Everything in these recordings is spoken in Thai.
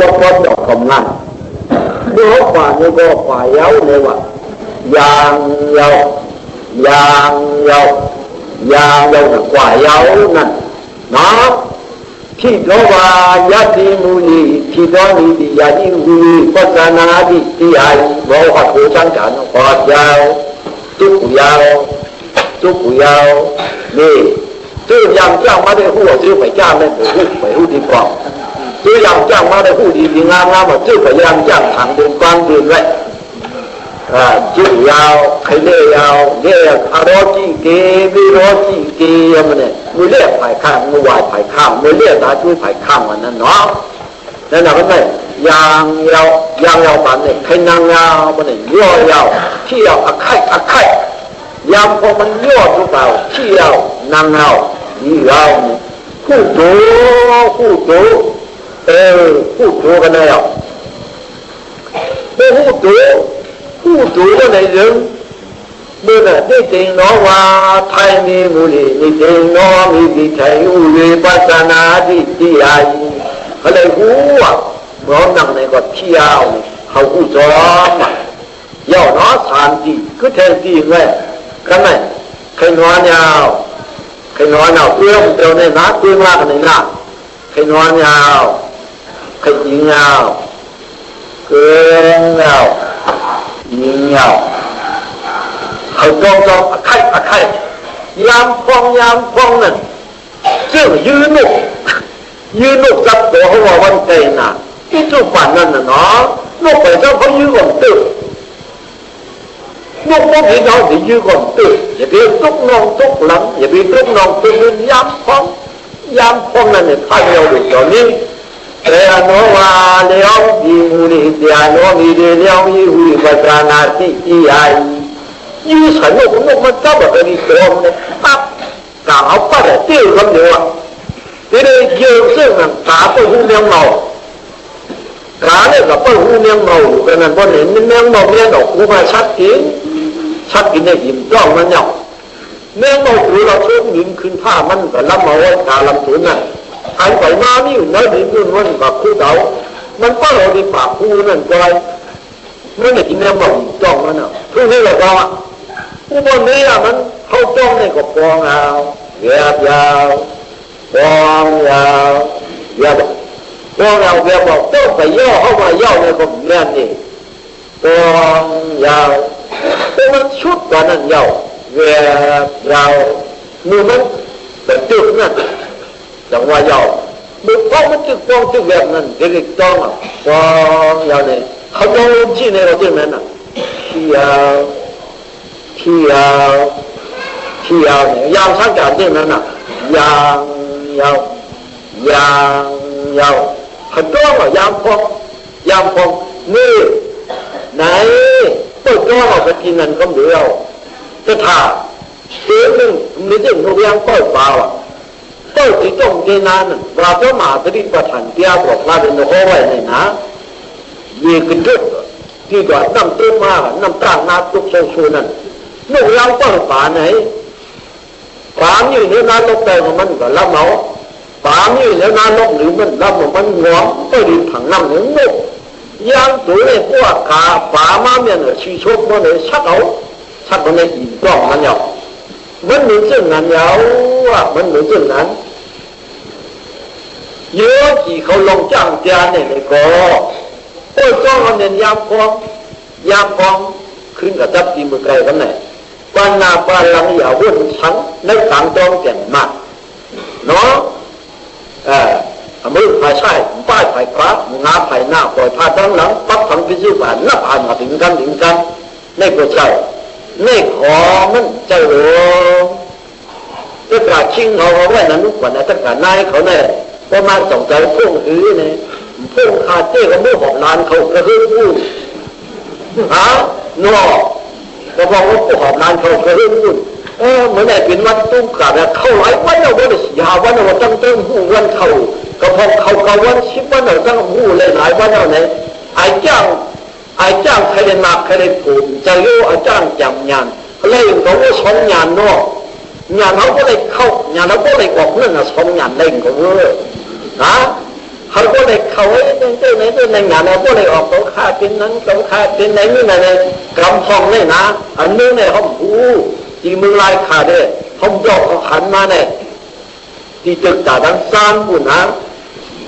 ก็พอจบกำลังเมื่อฝ่านี่ก็ฝ่ายเย้าเลยว่ายางเย้ายางเย้ายางเย้าฝ่ายเย้านั่นนะที่ตัวว่ายาติมุนีที่ตัวนี้ที่ยาติมุนีปัจนาดิที่ไอ้บอกว่าผู้สังการขอเย้าทุกเย้าทุกเย้านี่ตัวอย่างจ้างมาได้หัวซื้อไปจ้างได้ไปหูดีกว่าตัวอย่างจ้างมาได้หูดีงามมาซื้อไปยังจ้างถังเดินกว้างเดินไว้จุดยาวใครเลี้ยาวเลี้ยอารจีเกวิโรจีเกมันเนี่ยมือเลี้ยผายข้างมือวายผายข้างมือเลี้ยตาช่วยผายข้างวันนั้นเนาะนั่นแหละก็ไม่ยางยาวปันเนี่ยใครนางยาวมันเนี่ยย่อยาวที่ยาวอักไข่ยามพอมันย่อทุกเปล่าที่ยาวนางยาวนี่ยาวผู้โตผู้โตกันเลยอ่ะผู้โตก็ในเรื่องเมื่อได้เต็งน้อว่าไทยมีมุลีมีเต็งน้อมีที่ไทยอุเรปัสนาที่ใหญ่เขาเลยหูอ่ะร้องดังในก็ที่ยาวเขาหูจอมยาวน้อสามทีก็แทนทีไงกันไหมใครน้อยาวใครน้อยาวเพื่อนเดียวในน้าเพื่อนมากในน้าใครน้อยาวใครยิงยาวเกินยาวยิงยาวเขาจองอักไข่ยามฟองนั่นเชื่อยืนนกจับตัวเขาว่าวันใจน่ะที่จุดฝันนั่นน่ะเนาะนกไปเจ้าเขายืนก่อนตื่นนกพวกนี้เขาจะยืนก่อนตื่นอย่าไปตุกนองตุกหลังอย่าไปตุกนองตุกยืนยามฟองนั่นเนี่ยท่านเราดูตอนนี้แต่โนวาเลี้ยวดีมูนีเดียโนมีเลี้ยวยีหุยปัจนาที่ใหญ่ยืนฉันนกมันจับแบบนี้ตรงเนี่ยปั๊บกล่าวปั๊บเตี้ยคนเดียวทีนี้ยืนซึ่งมันขาไปหูเมียงเมาขาเนี่ยกับไปหูเมียงเมาอยู่กันนั่นพอเห็นเมียงเมาเมียงดอกหูมาชัดกินได้ยิ้มจ้องมันเนี่ยเมียงเมาคือเราช่วยยิ้มขึ้นผ้ามันแต่ลำเอาไว้ขาลำสูนนั่นหายไปมานี่อยู่แล้วดีขึ้นวันกับคู่เดามันก็เราดีปากคู่นั่นจอยไม่ได้กินเมียงเมาจ้องมันอ่ะทุกที่เราก็ผู้บนนี้มันเข้าจ้องในกับฟองเอาเรียบยาวฟองยาวเรียบฟองยาวเรียบบอกต้องไปย่อเข้ามาย่อในกับเมียนี่ฟองยาวแต่มันชุดกว่านั้นยาวเรียบยาวมือมันเป็นตึกนั่นจังว่ายาวมือฟองมันตึกฟองตึกแบบนั้นเด็กๆจ้องอ่ะฟองยาวเนี่ยเขาโดนที่ในเราตึกนั้นอ่ะยาวเนี่ยยาวสังการเรื่องนั้นน่ะยาวเขาจ้องว่ายามพองนี่ไหนตัวจ้องเอาไปกินนั่นก็เดียวจะถ่าเสียหนึ่งมีเรื่องโนเบียงต้อยเปล่าอ่ะต้อยที่จ้องเจนานเราจะมาปฏิบัติฐานเดียวบอกลาเป็นโอ้ไว้เลยนะยีขึ้นจุดที่ก่อนน้ำเติมมาน้ำตาลน้ำตุกโซชูนั่นนกเราก็ป่าไหนป่าอยู่ในน้ำนกแต่ของมันก็รับเมาป่าอยู่ในน้ำนกหรือมันรับมันหวงก็ดีถังน้ำหนึ่งนกยางตัวเนี่ยพวกขาป่ามาเนี่ยชีชกมันเลยชักมันเลยอิ่มกล้องมันเหรอมันเหมือนเช่นนั้นเหรอมันเหมือนเช่นนั้นเยอะกี่เขาลงจ้างจานเนี่ยเลยก็โอ้ยจ้องมันเนี่ยยามพองขึ้นกับจับตีมือไกลกันไหนปานาปาลังอย่าวุ่นชั้นในต่างจองแก่นมากเนาะมือภายใช่ป้ายภายขวางาภายหน้าปล่อยผ้าด้านหลังปั๊บฝังพิจิตรผ่านหน้าผ่านมาถึงกันในกระเช้าในขอมันใจโอ้ถ้ากาชิงเขาไว้นั้นนุกวันนั้นถ้ากานายเขาเนี่ยประมาณสองใจพุ่งหื้อเนี่ยพุ่งขาเจ้กับมือหอบลานเขากระหื้อพูดนอก็บอกว่าผู้หอบลานเขากระหื้อพูดเหมือนไอ้เป็นวันตุ้มกาดเข้าหลายวันเราวันยาวันเราตั้งต้นหูวันเขาก็พอเขาวันชิบวันเราตั้งหูเลยหลายวันเราเนี่ยไอ้จ้างใครเรียนมาใครเรียนผูกจะรู้ไอ้จ้างจำงานเลยเขาว่าสองงานนอกงานเขาก็เลยเข้างานเขาก็เลยออกเรื่องสองงานเล่นเขาเลย เขาก็เลยเขาไว้ในงานเราก็เลยออกเขาฆ่าเป็นนั้นเขาฆ่าเป็นไหนนี่ไหนกำพองเลยนะอันนึงเนี่ยเขาจีมึงลายขาดเลยเขายกเขาหันมาเนี่ยที่ตึกตาดังซานปุ่นนะ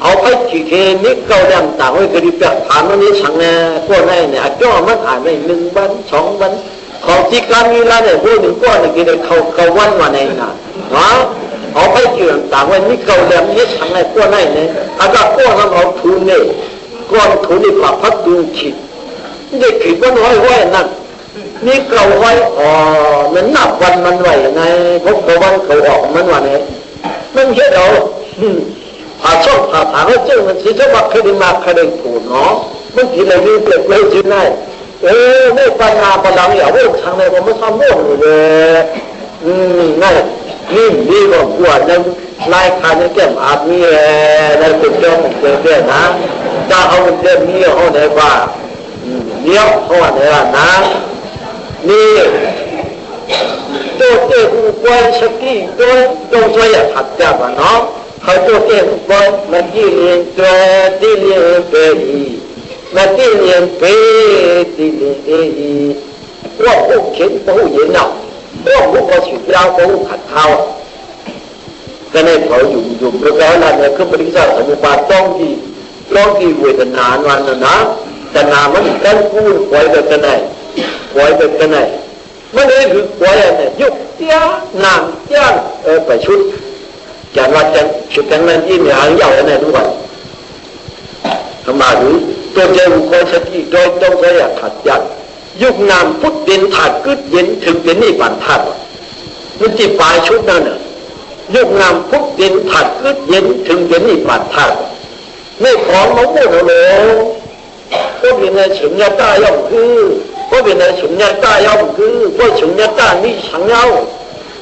เอาไปที่เคนิเกาแดงต่างไว้กระดิบแบบผ่านวันนี้ช่างเนี่ยพวกนี้เนี่ยจ้องมันอ่านใน1 วัน 2 วันเขาที่การมีละเนี่ยพวกหนึ่งก้อนเนี่ยกินเขาวันเองนะเอาไปเกี่ยวต่างไว้นี่เกาแดงนี่ช่างเนี่ยพวกนี้เนี่ยอาจารย์พวกนั้นเอาทุนเนี่ยก้อนทุนนี่ปรับพัดดูขีดเด็กขีดวันไว้นั่นนี่เกาไว้มันนับวันมันไว้ไงพวกเขาวันเขาออกมันวันนี้มันเยอะเราผ่าช่องผ่าทางให้เจ้ามันชี้ว่าเคยมาเคยถูกเนาะมันกินอะไรนี่เกิดเลยจริงไงไม่ปัญหาปัญหาอย่างว่าทางไหนผมไม่ทำมั่วเลยนี่ก็กลัวนั่นลายขาเนี่ยแก้มอาบนี่นั่นเป็นเรื่องของเรื่องนะถ้าเอาเรื่องนี้เขาไหนว่าเลี้ยวเขาไหนนะนี่ตัวเจ้าควายสกีตัวจงช่วยหัดจับเนาะเขาตัวเจ้าควายมาที่เรียนตัวที่เรียนเปรีมาที่เรียนเปรีที่เรียนเอว่าผู้เขียนผู้เย็นเนาะว่าผู้ก็ฉุดยาวผู้ขัดเท้าก็ในเขาอยู่แล้วก็นั่นเนี่ยคือปริศัทสมุปบาทต้องที่เวทนาวันนะแต่นามันกันพูดควายแบบกันไหนควายแบบกันไหนมันเลยคือควายเนี่ยยุบเตี้ยนานเตี้ยไปชุดจากว่าจะชุดนั้นยิ่งหางยาวเนี่ยทุกวันทำมาหรือตัวเจ้าควายสติโดยต้องใช้ขัดยันยุคนามพุทธเด่นถาดกึศเย็นถึงเป็นนิพพานธาตุมันจีปลายชุดนั่นน่ะยุคนามพุทธเด่นถาดกึศเย็นถึงเป็นนิพพานธาตุไม่ของมาพูดเลยก็เป็นในสุญญตาย่อมคือก็เป็นในสุญญตาย่อมคือก็สุญญตานี่ฉันเอา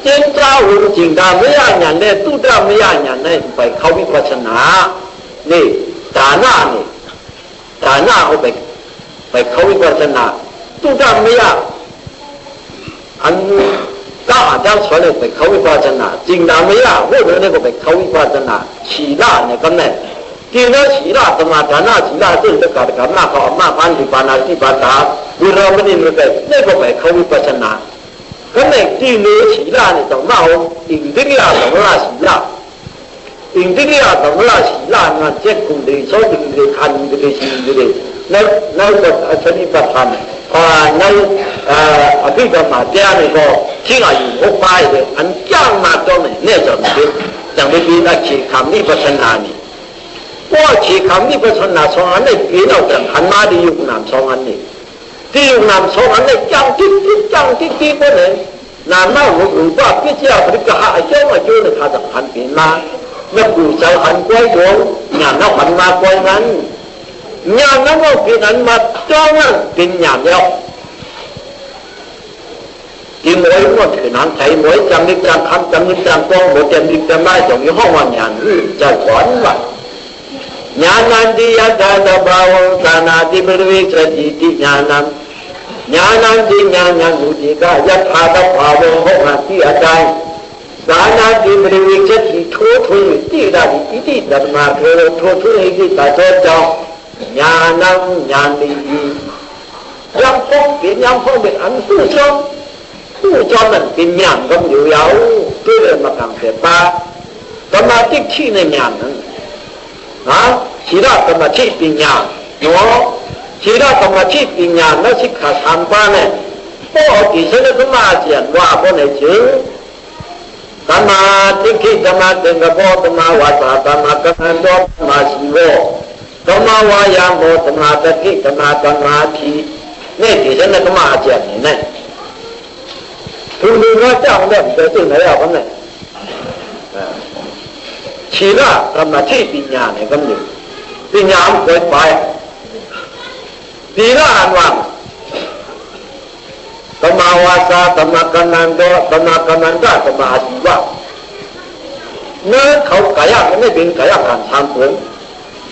เจ้าเจ้ารู้จริงดาไม่ยากอย่างนี้ตู้ดาไม่ยากอย่างนี้ไปเข้าวิปัสสนานี่ตาหน้าเอาไปเข้าวิปัสสนาตู้ดาไม่ยากอันก็อาจารย์สอนเลยไปเข้าวิปัสสนาจริงดาไม่ยากพวกนี้ก็ไปเข้าวิปัสสนาฉีล่าเนี่ยก็แน่กินฉีล่าสมาทานาฉีล่าซึ่งจะกัดกับหน้าเขาออกมาพันธิปานาที่ปาตาบุรุษไม่ได้เลยนี่ก็ไปเข้าวิปัสสนาก็ในที่นี้ฉีล่าเนี่ยต้องมาเอาอินทรียต้องมาฉีล่าอินทรียต้องมาฉีล่างานเจ็ดคุณดีโซ่ดีคันดีชีดีนั่นก็ชนิดประธานนั่นอภิธรรมเจ้าเนี่ยก็ที่อายุ6 ปีเลยอันจ้างมาตรงนี้เนี่ยจะไม่ดีนะขีดคำนี้ปัสนานี่ว่าขีดคำนี้ปัสนา2 อันเนี่ยพี่น้องจะหันมาดียุคนาม2 อันนี้ที่ยุคนาม2 อันเนี่ยจังที่ก็เลยนานมากหรือว่าพิจารณาปริกหาเจ้ามาโยนข้าจะหันปีมาเมื่อกูจะหันกล้วยโยงงานนักหันมากล้วยนั้นงานนั้นว่าเป็นอันมาจ้องนั่นเป็นงานเดียวที่มวยก็ถือนั้นใช้มวยจำนิจำคำจำนิจำกองบทจำนิจำได้จากยี่ห้อวันงานจะสอนว่าญาณันติยตาตบาวสานาติบริเวณจิติญาณันญาณันติญาณันมุติกายถาตภาวะหะที่อาจารย์สานาติบริเวณจิตทุทุยที่ได้อิติธรรมาเทโรทุทุยที่ตาเจ้าเจ้าญาณังญาณิยังพงเป็นอันผู้ชมนั่นเป็นญาณก็อยู่ยาวด้วยเรื่องมาทางเสพาสมาธิที่ในญาณนั้นชีราสมาธิปัญญาเนาะชีราสมาธิปัญญาและสิกขาสามป้าเนี่ยพวกที่เสด็จมาเจียนว่าพวกไหนชื่อสมาธิที่สมาธิกับพวกสมาวาสาสมากัมมันโตสมาชีโวสมาวายามโมสมาธิสมาธินี่ที่เสด็จมาเจียนนี่ทุกเรื่องเจ้าเนี่ยไปถึงไหนเอากันเนี่ยชีระสมาธิปัญญาเนี่ยก็มีปัญญาเกิดไปปีละอันวันสมาวาสาสมากัมมันโตสมากัมมันตะสมาชีวะเนื้อเขากายะไม่เป็นกายะการทำผล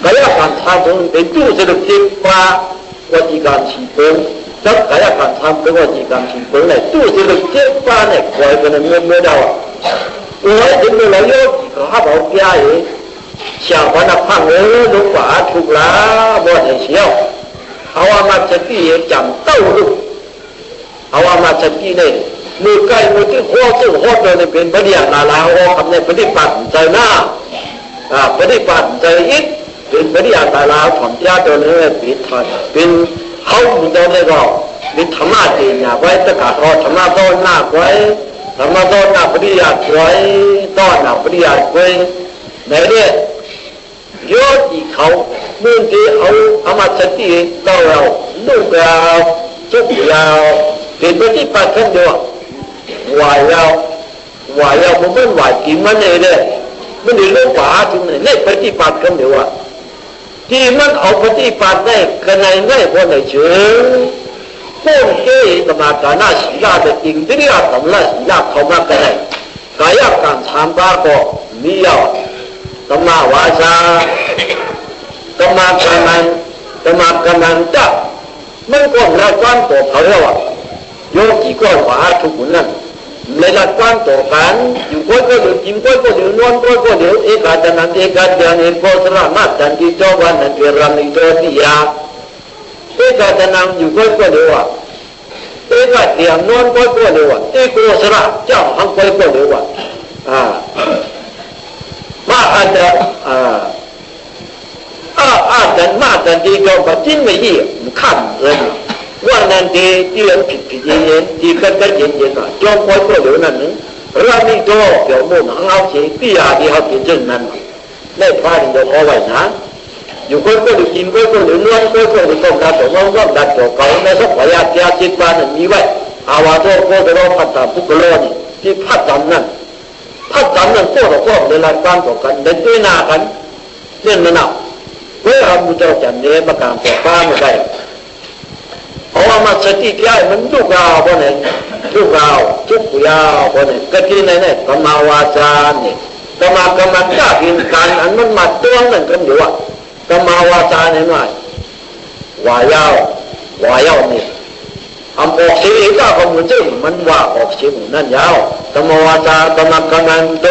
กายะการทำผลเป็นตู้สรุปจิตว่าวจีการชีผลจับกายะการทำผลวจีการชีผลเนี่ยตู้สรุปจิตว่าเนี่ยคอยเป็นเมื่อเดาโอ้ยถึงเวลาโยกเขาบอกยาเ想把那胖人都把出来，我很笑。好啊嘛，这地也讲道路。好啊嘛，这地呢，มือใกล้มือที่หัวซึ่งหัวตัวนี้เป็นปฏิญาณลาหัวคำในปฏิบัติใจหน้าปฏิบัติใจอิดเป็นปฏิญาณลาถ่อมยาตัวนี้เป็นทอนเป็นเขาเหมือนเดิมเลยก็เป็นธรรมะจริงไว้ตะการธรรมะต้นหน้าไว้ธรรมะต้นหน้าปฏิญาณไว้ต้นหน้าปฏิญาณไว้ในเรื่องโยที่เขาเมื่อที่เอาอามาสติต่อเราลูกเราจุกเราเป็นปฏิบัติขั้นเดียววายเราผมไม่วายกินมันเลยมันเรื่องป่าถึงเนี่ยปฏิบัติขั้นเดียวที่มันเอาปฏิบัติได้กันในพอในเชิงพวกเกี่ยธรรมะการน่าศีลาแต่จริงที่เรียกธรรมะศีลาเขามากันไหนกายการทำบ้าก็มีเอาธรรมะวาจากรรมะกำนันจับมันก็รักวันตัวเขาแล้วโยกี่ก้อนว่าทุกคนนั้นในรักวันตัวกันอยู่ก้อยก็เดือดจิ้มก้อยก็เดือดนวลก้อยก็เดือดเอกาจันนันเอกาเดียนเอกโพสระมาจันทิจวันนันเวรามิโตติยาเอกาจันนันอยู่ก้อยก็เดือดเอกาเดียนนวลก้อยก็เดือดเอกโพสระเจ้าหังก้อยก็เดือดมาอาจจะอาจจะมาจันทีก็มาจิ้มไม่ยี่ขั้นเลยว่านั่นดีที่เราผิดเย็นที่กันเย็นจอมคอยก็เดี๋ยวนั้นนึงเราไม่โตเดี๋ยวมุ่งเอาเสียที่ยาที่เขาเป็นเช่นนั้นได้พาเดี๋ยวเอาไว้นะอยู่คนก็ดูกินก็ดูนวลก็ดูต้องการตัวมันก็ดัดตัวเขาในสักระยะที่จิตบ้านมีไว้อาวาโตก็จะรอพัฒนาพุกโลนี่ที่พัฒนานั้นก็ในหลักการต่อกันในตัวหน้ากันเรื่องนั้นเพื่อทำมุจจันเนประการต่อป้าไม่ได้เอามาสติที่ไอ้มันลูกเราพวกนี้ลูกเราทุกยาวพวกนี้ก็ที่ไหนกรรมวาจาเนี่ยกรรมจ้าพินการอันมันมาตัวนั่นกันอยู่กรรมวาจาเนี่ยหน่อยวายาวเนี่ยออกเสียงก็คงจะมันว่าออกเสียงนั่นยาวกรรมวาจากรรมโต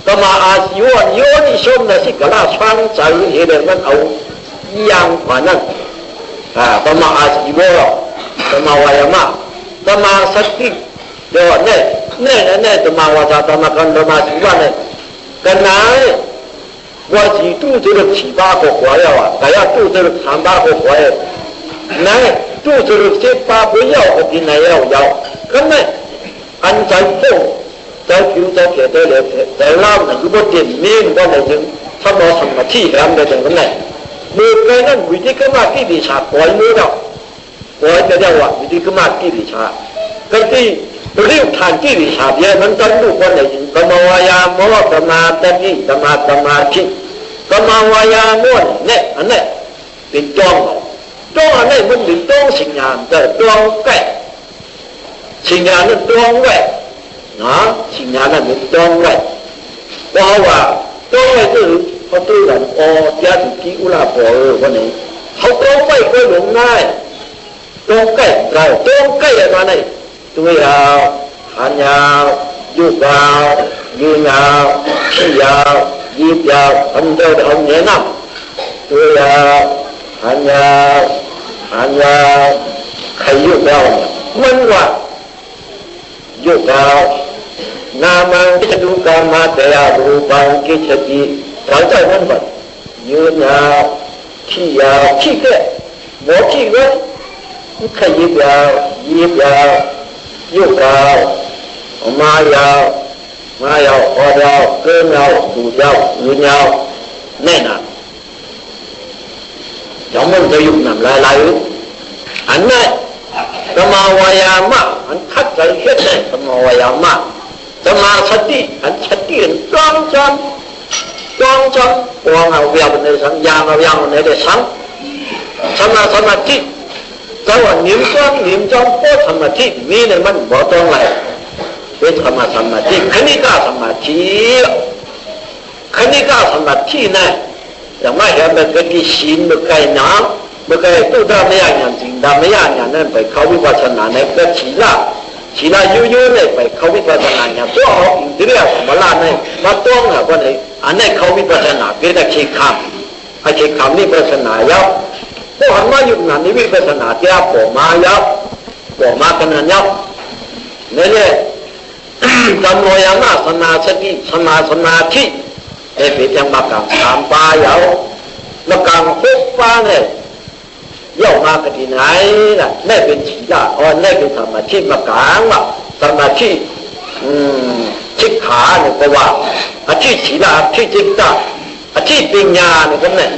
กรรมอาชีวะโยนิชมนะสิกะลาฟังใจเห็นมันเอาอย่างกว่านั้นกรรมอาชีวะกรรมวายามะกรรมสติเดี๋ยวเนี่ยกรรมวาจากรรมอาชีวะเนี่ยกันไหนว่าจีตู้จะเลือก七八个活要แต่要ตู้จะเลือก3-8个活ไหนตู้จะเลือก7-8不要和平来要咁呢อันใจพวกใจผิวใจเกล็ดเลยแต่เล่าหนังก็เด่นนิ่งก็เลยจึงถ้ามองสมาธิแล้วมันจะเป็นไงมือไปนั่นวิธีขึ้นมาที่ดิชาปล่อยมือเราปล่อยจะเรียกว่าวิธีขึ้นมาที่ดิชาก็ที่เรียกทานที่ดิชาเยอะมันต้องดูคนไหนจึงกรรมวายามะกรรมตติสมาธิกรรมวายามะเนี่ยอันนี้เป็นจ้องอันนี้มันเป็นจ้องสิ่งงานแต่จ้องแก่สิ่งงานนั้นจ้องแก่นะสิ่งนั้นนั้นเป็นจ้องไว้เพราะว่าจ้องไว้คือเขาตื้อกันยาถึงกี่อุลาปวันนี้เขาจ้องไว้ก็หลงง่ายจ้องใกล้เราจ้องใกล้อะไรนี่ตัวยาวหันยาวยุบยาวยืนยาวขี้ยาวยีบยาวทำเจ้าทำเนี้ยน้ำตัวยาวหันยาวใครยุบยาวมันว่ายุบยาวนามังกิจดุกามาเตยารูปังกิจติเราใจมันแบบยืนยาวขี้ยาวขี้แก่หมอขี้ไว้ขยิบยาวยีบยาวยุบยาวมายาวคอยาวเกินยาวดูยาวยืนยาวแน่นอนจอมมันจะยุบน้ำลายอันนั้นกรรมวายามะอันคัดใจเฮ็ดได้กรรมวายามะสมาสติอันสติจ้องวางเอาเวียบในสัญญาเอาเวียบในเดชังสมาธิแต่ว่านิ่มจ้องโพสมาธิมีในมันบ่ต้องไหลเป็นสมาธิคณิกาสมาธินะอย่างไม่เห็นเป็นกิศีลไม่ไกลน้ำไม่ไกลตู้ดำไม่ยากอย่างจริงดำไม่ยากอย่างนั้นไปเขาวิปัสสนาในแบบศีลายุ่ยๆเนี่ยไปเขาวิปัสสนาอย่างตัวอินทรีย์สมราน เนี่ยมาต้องอ่ะวันนี้อันนี้เขามีปัญหาเกิดจากขีดคำไอ้ขีดคำนี่ปัญหาเยอะพวกหันมาอยู่นั่นนี่มีปัญหาที่ปวดมาเยอะปวดมากันนั่นเยอะเนี่ยจำนวนอย่างน่าสนาสติสมาธิเอพิยังมาการสามปาเยอะแล้วการหกปาเนี่ยย่อมากที่ไหนล่ะนี่เป็นชีละอ๋อนี่เป็นสมาธิมาการว่ะสมาธิชิกขาเนี่ยก็ว่าอาชีพชีละอาชีพจิตตะอาชีพปัญญาเนี่ยก็เนี่ย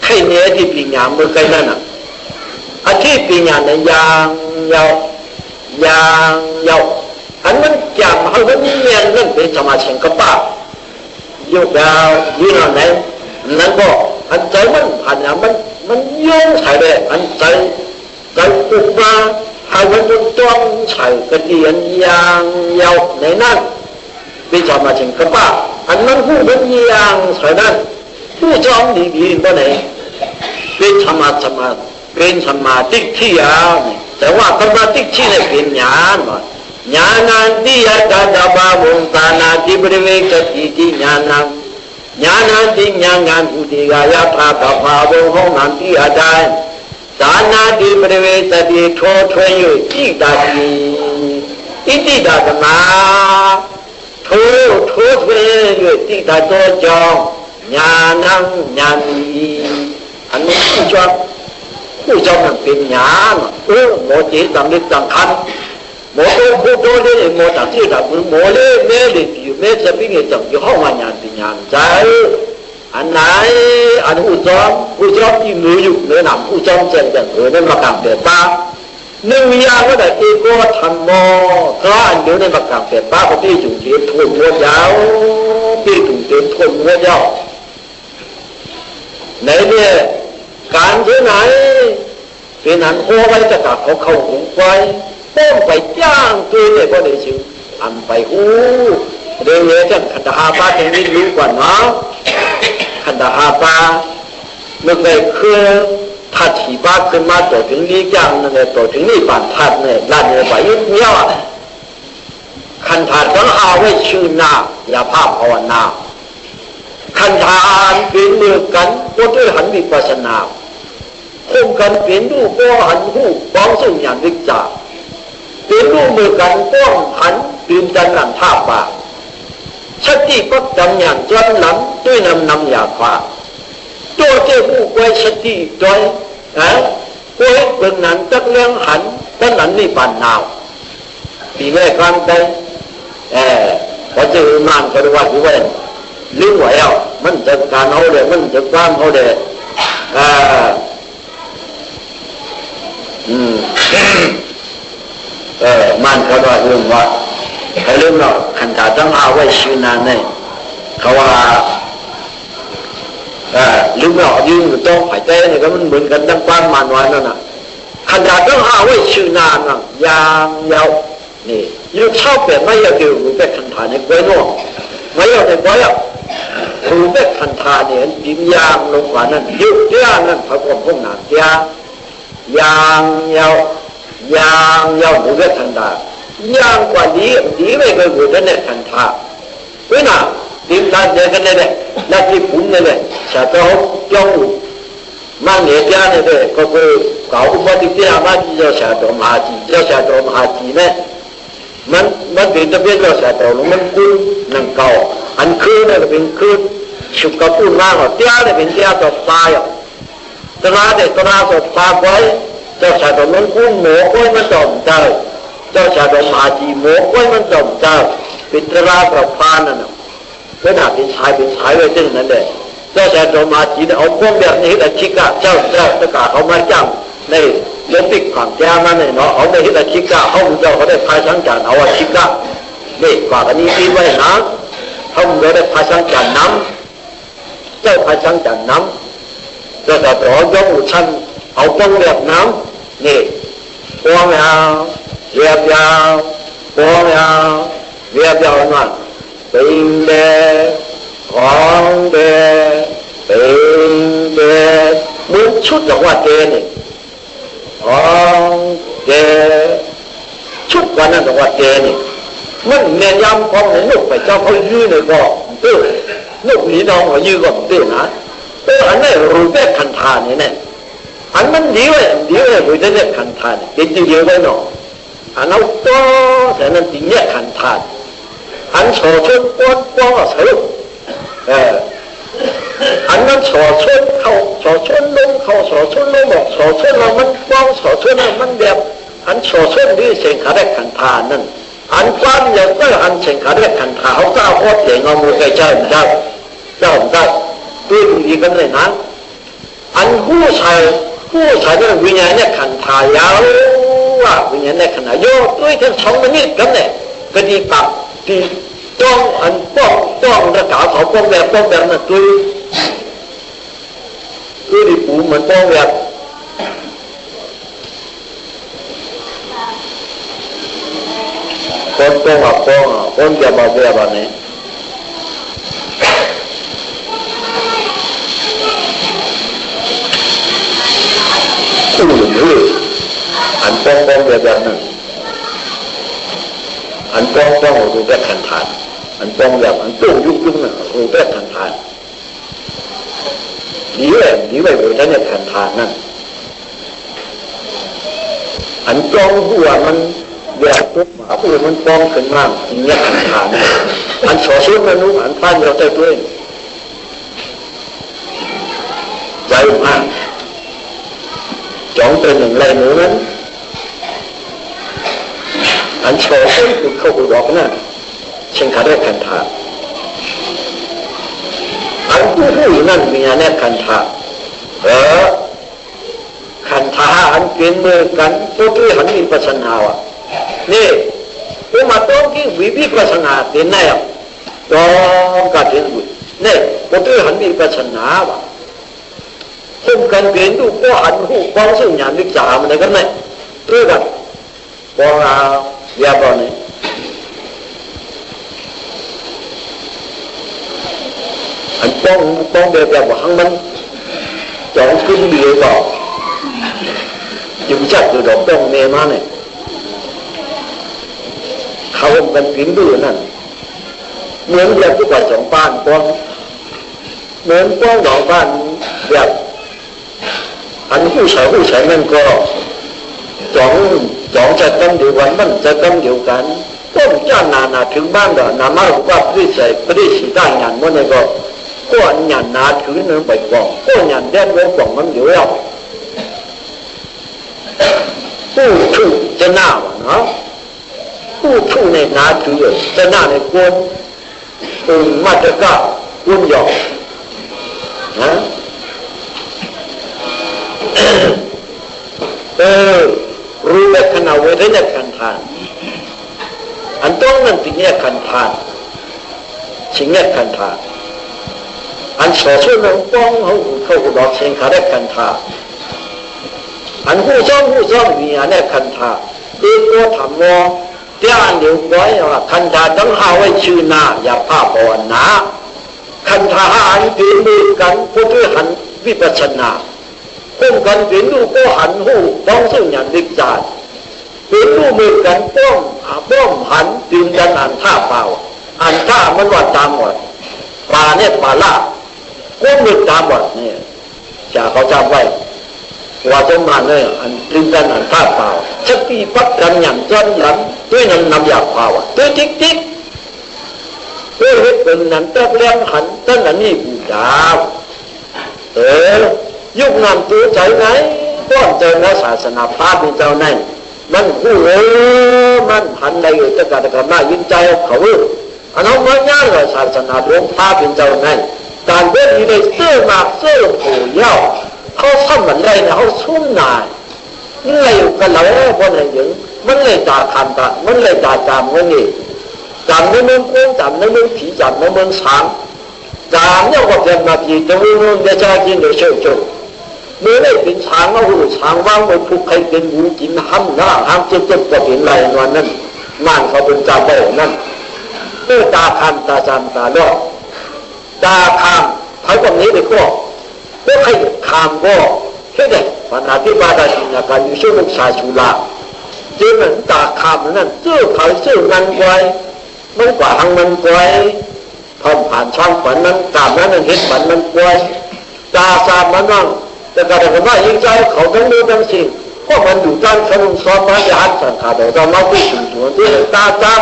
ใครเนี่ยที่ปัญญาเมื่อไงนั่นน่ะอาชีพปัญญาเนี่ยยังยาวอันมันจำเขามันเนียนเรื่องเป็นสมาธิกับป้าโยกยาวยืนอะไรนั่นก็อันใจมันผ่านมันโยงใส่เลยอันใจอุบมาหาวันจนจ้องใส่กระเดียนยางยาวในนั้นเป็นสมาธิกับป้าอันนั้นผู้เป็นยางใส่นั้นผู้จ้องดีๆก็ไหนเป็นสมาธิที่ยาวแต่ว่าสมาธิที่เนี่ยเป็นญาณว่าญาณันติยะตถาภาวุตานาติบริเวกติติญาณังญาณันติญาณันอุติกายะตถาภาวุโหนันติอาจารย์สานาติบริเวกติโททวยอยู่อิตาติอิติตาตมาโททวยอยู่อิตาโตจองญาณังญาณีอันนี้ผู้จองมันเป็นญาณโมจิตตังนิตังคันโมโตพุทโธเลยโมตัดที่ดับมือโมเลยแม่เลยอยู่แม่จะเป็นไงจังอยู่ห้องวันญาณเป็นญาณใจอันไหนอันผู้จอมที่มืออยู่เนื้อหนังผู้จอมเจนอย่างในมากางเปลี่ยนป้าหนึ่งอย่างก็ได้เอโกธรรมโมเพราะอันเดียวในมากางเปลี่ยนป้าก็ที่จุดเทียนทวนหัวยาวที่จุดเทียนทวนหัวยาวในเนี่ยการที่ไหนเป็นอันโอ้ไว้จะตัดเขาหุงไฟป้องไปจ้างตัวเนี่ยก็ได้ชื่ออันไปเรื่องนี้ท่านขันธาปาจะไม่รู้กว่าเนาะขันธาปาเมื่อไงคือถ้าถีบาขึ้นมาต่อถึงนี้จ้างนั่นเลยต่อถึงนี้ผ่านทัดเนี่ยด้านเนี่ยไปยุ่งเยอะขันธาต้องเอาไว้ชื่อหน้าอย่าภาพภาวนาขันธาเป็นมือกันก็ด้วยหันวิปัสสนาคมกันเป็นรูปก็หันหูบ้องสุ่มอย่างวิจารเป็นรูปมือกันป้องหันตื่นจันหลังท่าป่าสติก็จำอย่างจนหลังด้วยนำอยากฟ้าตัวเจ้าผู้ไว้สติโดยไว้เบื้องนั้นจักเลี้ยงหันตั้งนั้นนี่ปานนาวปีแม่กลางใจพอเจอมันก็รู้ว่าที่ว่าลืมไว้แล้วมันจะการเอาเลยมันจะความเอาเลยมันก็ว่าลืมว่าให้ลืมเนาะขันธาต้องเอาไว้ชื่อนานเนี่ยเขาว่าลืมเนาะยืนอยู่ต้องหายใจเนี่ยก็มันเหมือนกันตั้งความมันไว้นั่นน่ะขันธาต้องเอาไว้ชื่อนานน่ะยาวนี่ยุคเช่าเปลี่ยนไม่อยากอยู่แบบขันธาในกล้วยนอกไม่อยากในกล้วยอ่ะรูแบบขันธาเนี่ยยิ้มยางลงกว่านั้นยุคเจ้านั่นพระองค์พวกนางเจ้ายางยาวหรือขันธายางกว่าดีไม่เคยพูดนั่นเนี่ยขันธาเว้ยนะดินตาเจอกันเลยนักที่ปุ่นเลยชาติเขาจ้องมาเหนียดยาเนี่ยก็คือเขาอุปติที่อามาจีเจ้าชาติมหาจีเนี่ยมันเป็นตะเบียนเจ้าชาติลงมันคุ้นนั่งเก่าอันคืนเนี่ยเป็นคืนชุกกระปุนมากเตี้ยเนี่ยเป็นเตี้ยต่อตายตราเด็กตราสดตาไว้เจ้าชาติมันคุ้นหมูก้อยมันจอมใจเจ้าชาติมหาจีหมูก้อยมันจอมใจเป็นตรากับพานั่นขนาดเป็นชายไว้ซึ่งนั่นแหละเจ้าชายโดมาจีนเอาพวกแบบนี้แต่ชิกะเจ้าตะกาเขามาจ้างในโลปิกความแก้มันเนี่ยเนาะเอาในที่แต่ชิกะเขาเจ้าเขาได้พายสังจานเอาชิกะนี่กว่ากันนี้ที่ไว้นะเขาได้พายสังจานน้ำเจ้าพายสังจานน้ำเจ้าแต่ต่อยกอุชันเอาพวกแบบน้ำนี่พวงยาวเรียบยาวพวงยาวเรียบยาวมากเป็นเดของเดเป็นเดเหมือนชุดจากว่าเดนี่ของเดชุดวันนั้นจากว่าเดนี่ มันแม่ยำพองในลูกไปเจ้าเขายื้อในบ่อลูกหนีน้องเขายื้อก่อนเต้นะอันนี้รูปแบบคันธาเนี่ยอันมันดีไว้รูปแบบคันธาเนี่ยจริงๆเยอะไว้หน่ออันเอาตัวแต่นั้นจริงเนี่ยคันธาอันโฉชนป้อนใส่ลูกอันนั้นโฉชนเขาโฉชนลงเขาโฉชนลงบอกโฉชนเรามันป้องโฉชนเรามันแบบอันโฉชนนี่เสียงขาได้คันธานั่นอันความอย่างก็อันเสียงขาได้คันธาเขาเจ้าโคตรเสียงเอามือใกล้เจ้าได้ตัวดีกันเลยนะอันผู้ชายก็วิญญาณเนี่ยขันธายาวว่าวิญญาณเนี่ยขนาดโยด้วยทั้งสองมันนี่กันเนี่ยก็ดีปักดีจ้องอันป้องระกาเขาป้องแบบนั่นตัวดีปูเหมือนป้องแบบป้องจะมาแบบนี้อันป้องแบบนั้นอันป้องรูปแบบคันธานอันป้องแบบอันตู้ยุ่งน่ะรูปแบบคันธานดีไว้โดยท่านเนี่ยคันธานนั่นอันป้องหัวมันแบบปุ๊บหมาผู้มันป้องขึ้นมากจริงเนี่ยคันธานอันสอชุดมนุษย์อันพันเราใจด้วยใจมากchọn từ những lời nữa đến anh cho cái câu của đó nè xin khả năng thành thả anh cũng vui nên vì nhà này thành thả thành thả anh kiến mơ cắn tôi tuy hắn bị phát sinh hào nè nhưng mà tôi cái vị bị phát sinh hào đến này đó cả thiên vui nè tôi tuy hắn bị phát sinh hào không cần biến đủ có ảnh hưởng quang sự nhà nước trả mà này cái này tôi gặp con gia bọn này anh con đẹp là hăng minh chọn kinh địa vào chừng chắc từ đó con mẹ má này không cần biến đủ này muốn là cái bài chọn ban con muốn con đó ban đẹp anhผู้ชายนั่นก็จองจะต้องเดียวกันมันจะต้องเดียวกันต้นจ้านาถึงบ้านก็นามารู้ว่าปริสิได้งานมันก็งานนาถือเนื้อไปกองก็งานแดนเว้นกองมันอยู่แล้วผู้ถูกจะหน้าวะเนาะผู้ถูกในนาถือจะหน้าในกวนมาตะก้ากุนหยอกนะรู้แบบขนาดเวทเนี่ยคันธานอันต้องนั่นสิ่งเนี่ยคันธานสิ่งเนี่ยคันธานอันสอช่วยน้องป้องเขาดอกเสียงขาได้คันธานอันผู้ซ่องมีอันเนี่ยคันธานที่ตัวทำว่าที่อ่านเดี๋ยวไว้ว่าคันธานต้องหาไว้ชื่อหน้าอย่าผ้าบอนนะคันธานอันเป็นมือกันผู้ที่หันวิปัสสนาป้องกันเป็นลูกก็หันหูป้องซึ่งอย่างดิจาดเป็นลูกมือกันป้องหันดึงกันอ่านท่าเปล่าอ่านท่ามันว่าตามหมดปลาเนี่ยปลาล่าก็มือตามหมดเนี่ยจะเขาจำไว้ว่าจะมาเนี่ยอันดึงกันอ่านท่าเปล่าชักตีปักกันอย่างจนหลังด้วยน้ำยาเปล่าด้วยจิ๊กด้วยเห็ดเป็นนั้นแต่เลี้ยงหันตั้งแต่นี้กูดาวยุคนั้นตัวใจไหนป้อนเจอในศาสนาพระเป็นเจ้าไหนมันผู้มันหันในอยู่ตะการมายินใจเขาอันนั้นมันง่ายเลยศาสนาหลวงพระเป็นเจ้าไหนการเดินอยู่ในเสื้อมาเสื้อผูเย้าเขาซ้ำมันเลยนะเขาชุ่มหนามันเลยกันแล้วคนไหนยังมันเลยจ่าคันตามันเลยจ่าจามมันนี่จามในเมืองกุ้งจามในเมืองผีจามในเมืองช้างจามเนี่ยก็เป็นนาทีตรงนู้นจะจะกินเดี๋ยวเชื่อเมื่อได้เป็นช้างแล้วหูช้างว่างไปผูกใครเป็นหูกินห้ำหน้าห้ำเจ็บก็เป็นไรวันนั้นม่านเขาเป็นจ่าโบนั่นเมื่อตาคันตาจามตาลอกตาคามเขาตรงนี้ไปก็ใครคามก็แค่เด็กปัญหาที่บาดาสินาการอยู่ช่วงลูกชายชุลาเจ้าเหมือนตาคามนั่นเสื้อขายเสื้อนันไว้ มันกว่าทางมันป่วยพอผ่านช่องฝันนั้นตามนั้นมันเห็นฝันมันป่วยตาสามมันนั่งแต่ก็ได้ว่ายิ่งใจเขาทั้งดูทั้งสิ่งเพราะมันอยู่ด้านขนมซอมมาจะหันสังขารเราเราผู้สูงส่วนที่ตาจาม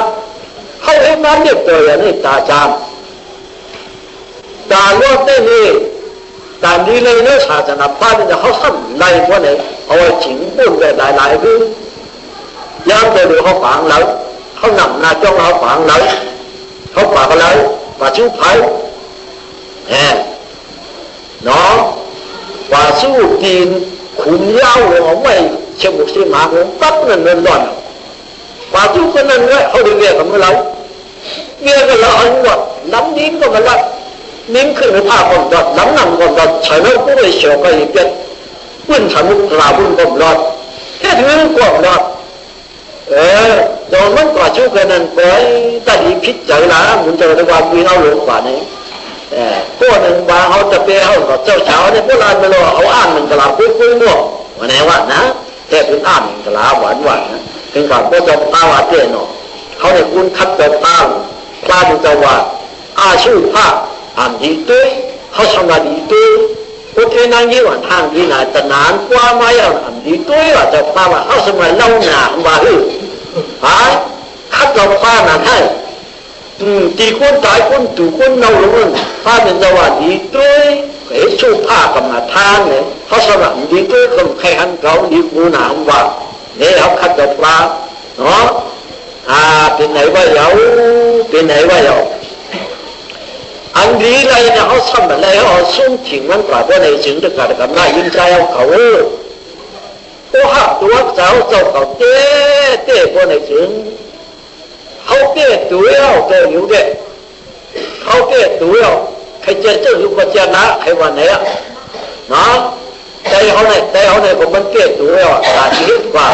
เขาเห็นมันเรียบตัวอย่างนี้ตาจามตาลวดได้เลยตาดีเลยเนื้อชาจะนับป้าจะเขาทำไรพวกนี้เอาไว้ฉิงปุ่นแบบหลายๆคือย่ามไปดูเขาฝังแล้วเขาหนำหน้าจ้องเขาฝังแล้วเขาฝากอะไรฝากชิ้วไผ่เนาะว่าสู้ตีนขุนเล่าของไม่เชื่อบุกเชื่อหมาของปั๊บนั่นร้อนว่าชิ้วคนนั้นเลยเขาดีเรียกกับเมื่อไรเรียกกันแล้วอันหมดน้ำนิ้มก็มันละนิ้มขึ้นผ้าก่อนดอดน้ำหนักก่อนดอดใช้แล้วก็เลยเฉียวก็อีกเป็นวุ่นฉันมุกลาวุ่นก็รอดแค่ถึงก่อนรอดโดนมันก่อชู้กันนั่นก็ตัดอีพิษใจละมันจะเรียกว่าวินาหลงกว่านี้พวกหนึ่งบางเขาจะเปรี้ยวกับเจ้าเช้าเนี่ยพวกเราไม่รู้เขาอ่านมันกระลาคุยมั่ววันไหนวะนะแค่เป็นอ่านกระลาหวานนะถึงกับพวกเจ้าตาว่าเตี้ยเนาะเขาเนี่ยคุณคัดเจ้าตาพลาดจะว่าอาชูผ้าอ่านดีด้วยเขาทำมาดีด้วยพวกที่นั่งยี่วันทางที่ไหนแต่นานกว่าไม่อ่านดีด้วยว่าเจ้าผ้าว่าเขาสมัยเล่าหนาว่าคัดเราผ้านั่นให้ตีคนตายคนตู่คนเน่าลงผ้าเป็นสวัสดีด้วยเฮ้ยชูผ้ากับมาทานเนี่ยเขาสลับดีด้วยคนใครหันเขาดีกูหนามว่าเนี่ยเขาคัดเราผ้าเนาะเป็นไหนว่าเยาเป็นไหนว่าเยาอันนี้อะไรเนี่ยเขาทำอะไรเขาส่งถึงมันกว่าว่าในจึงจะการกับหน้ายิ้มใจเขาตัวหักตัวเจ้าเขาเต้คนไหนจึงเขาเต้ตัวเอาเต้อยู่เด็กเขาเต้ตัวเอาใครเจ้าอยู่ก็เจ้านะใครวันไหนอะนะใจเขาเนี่ยผมมันเต้ตัวเอาตาชีวิตกว่า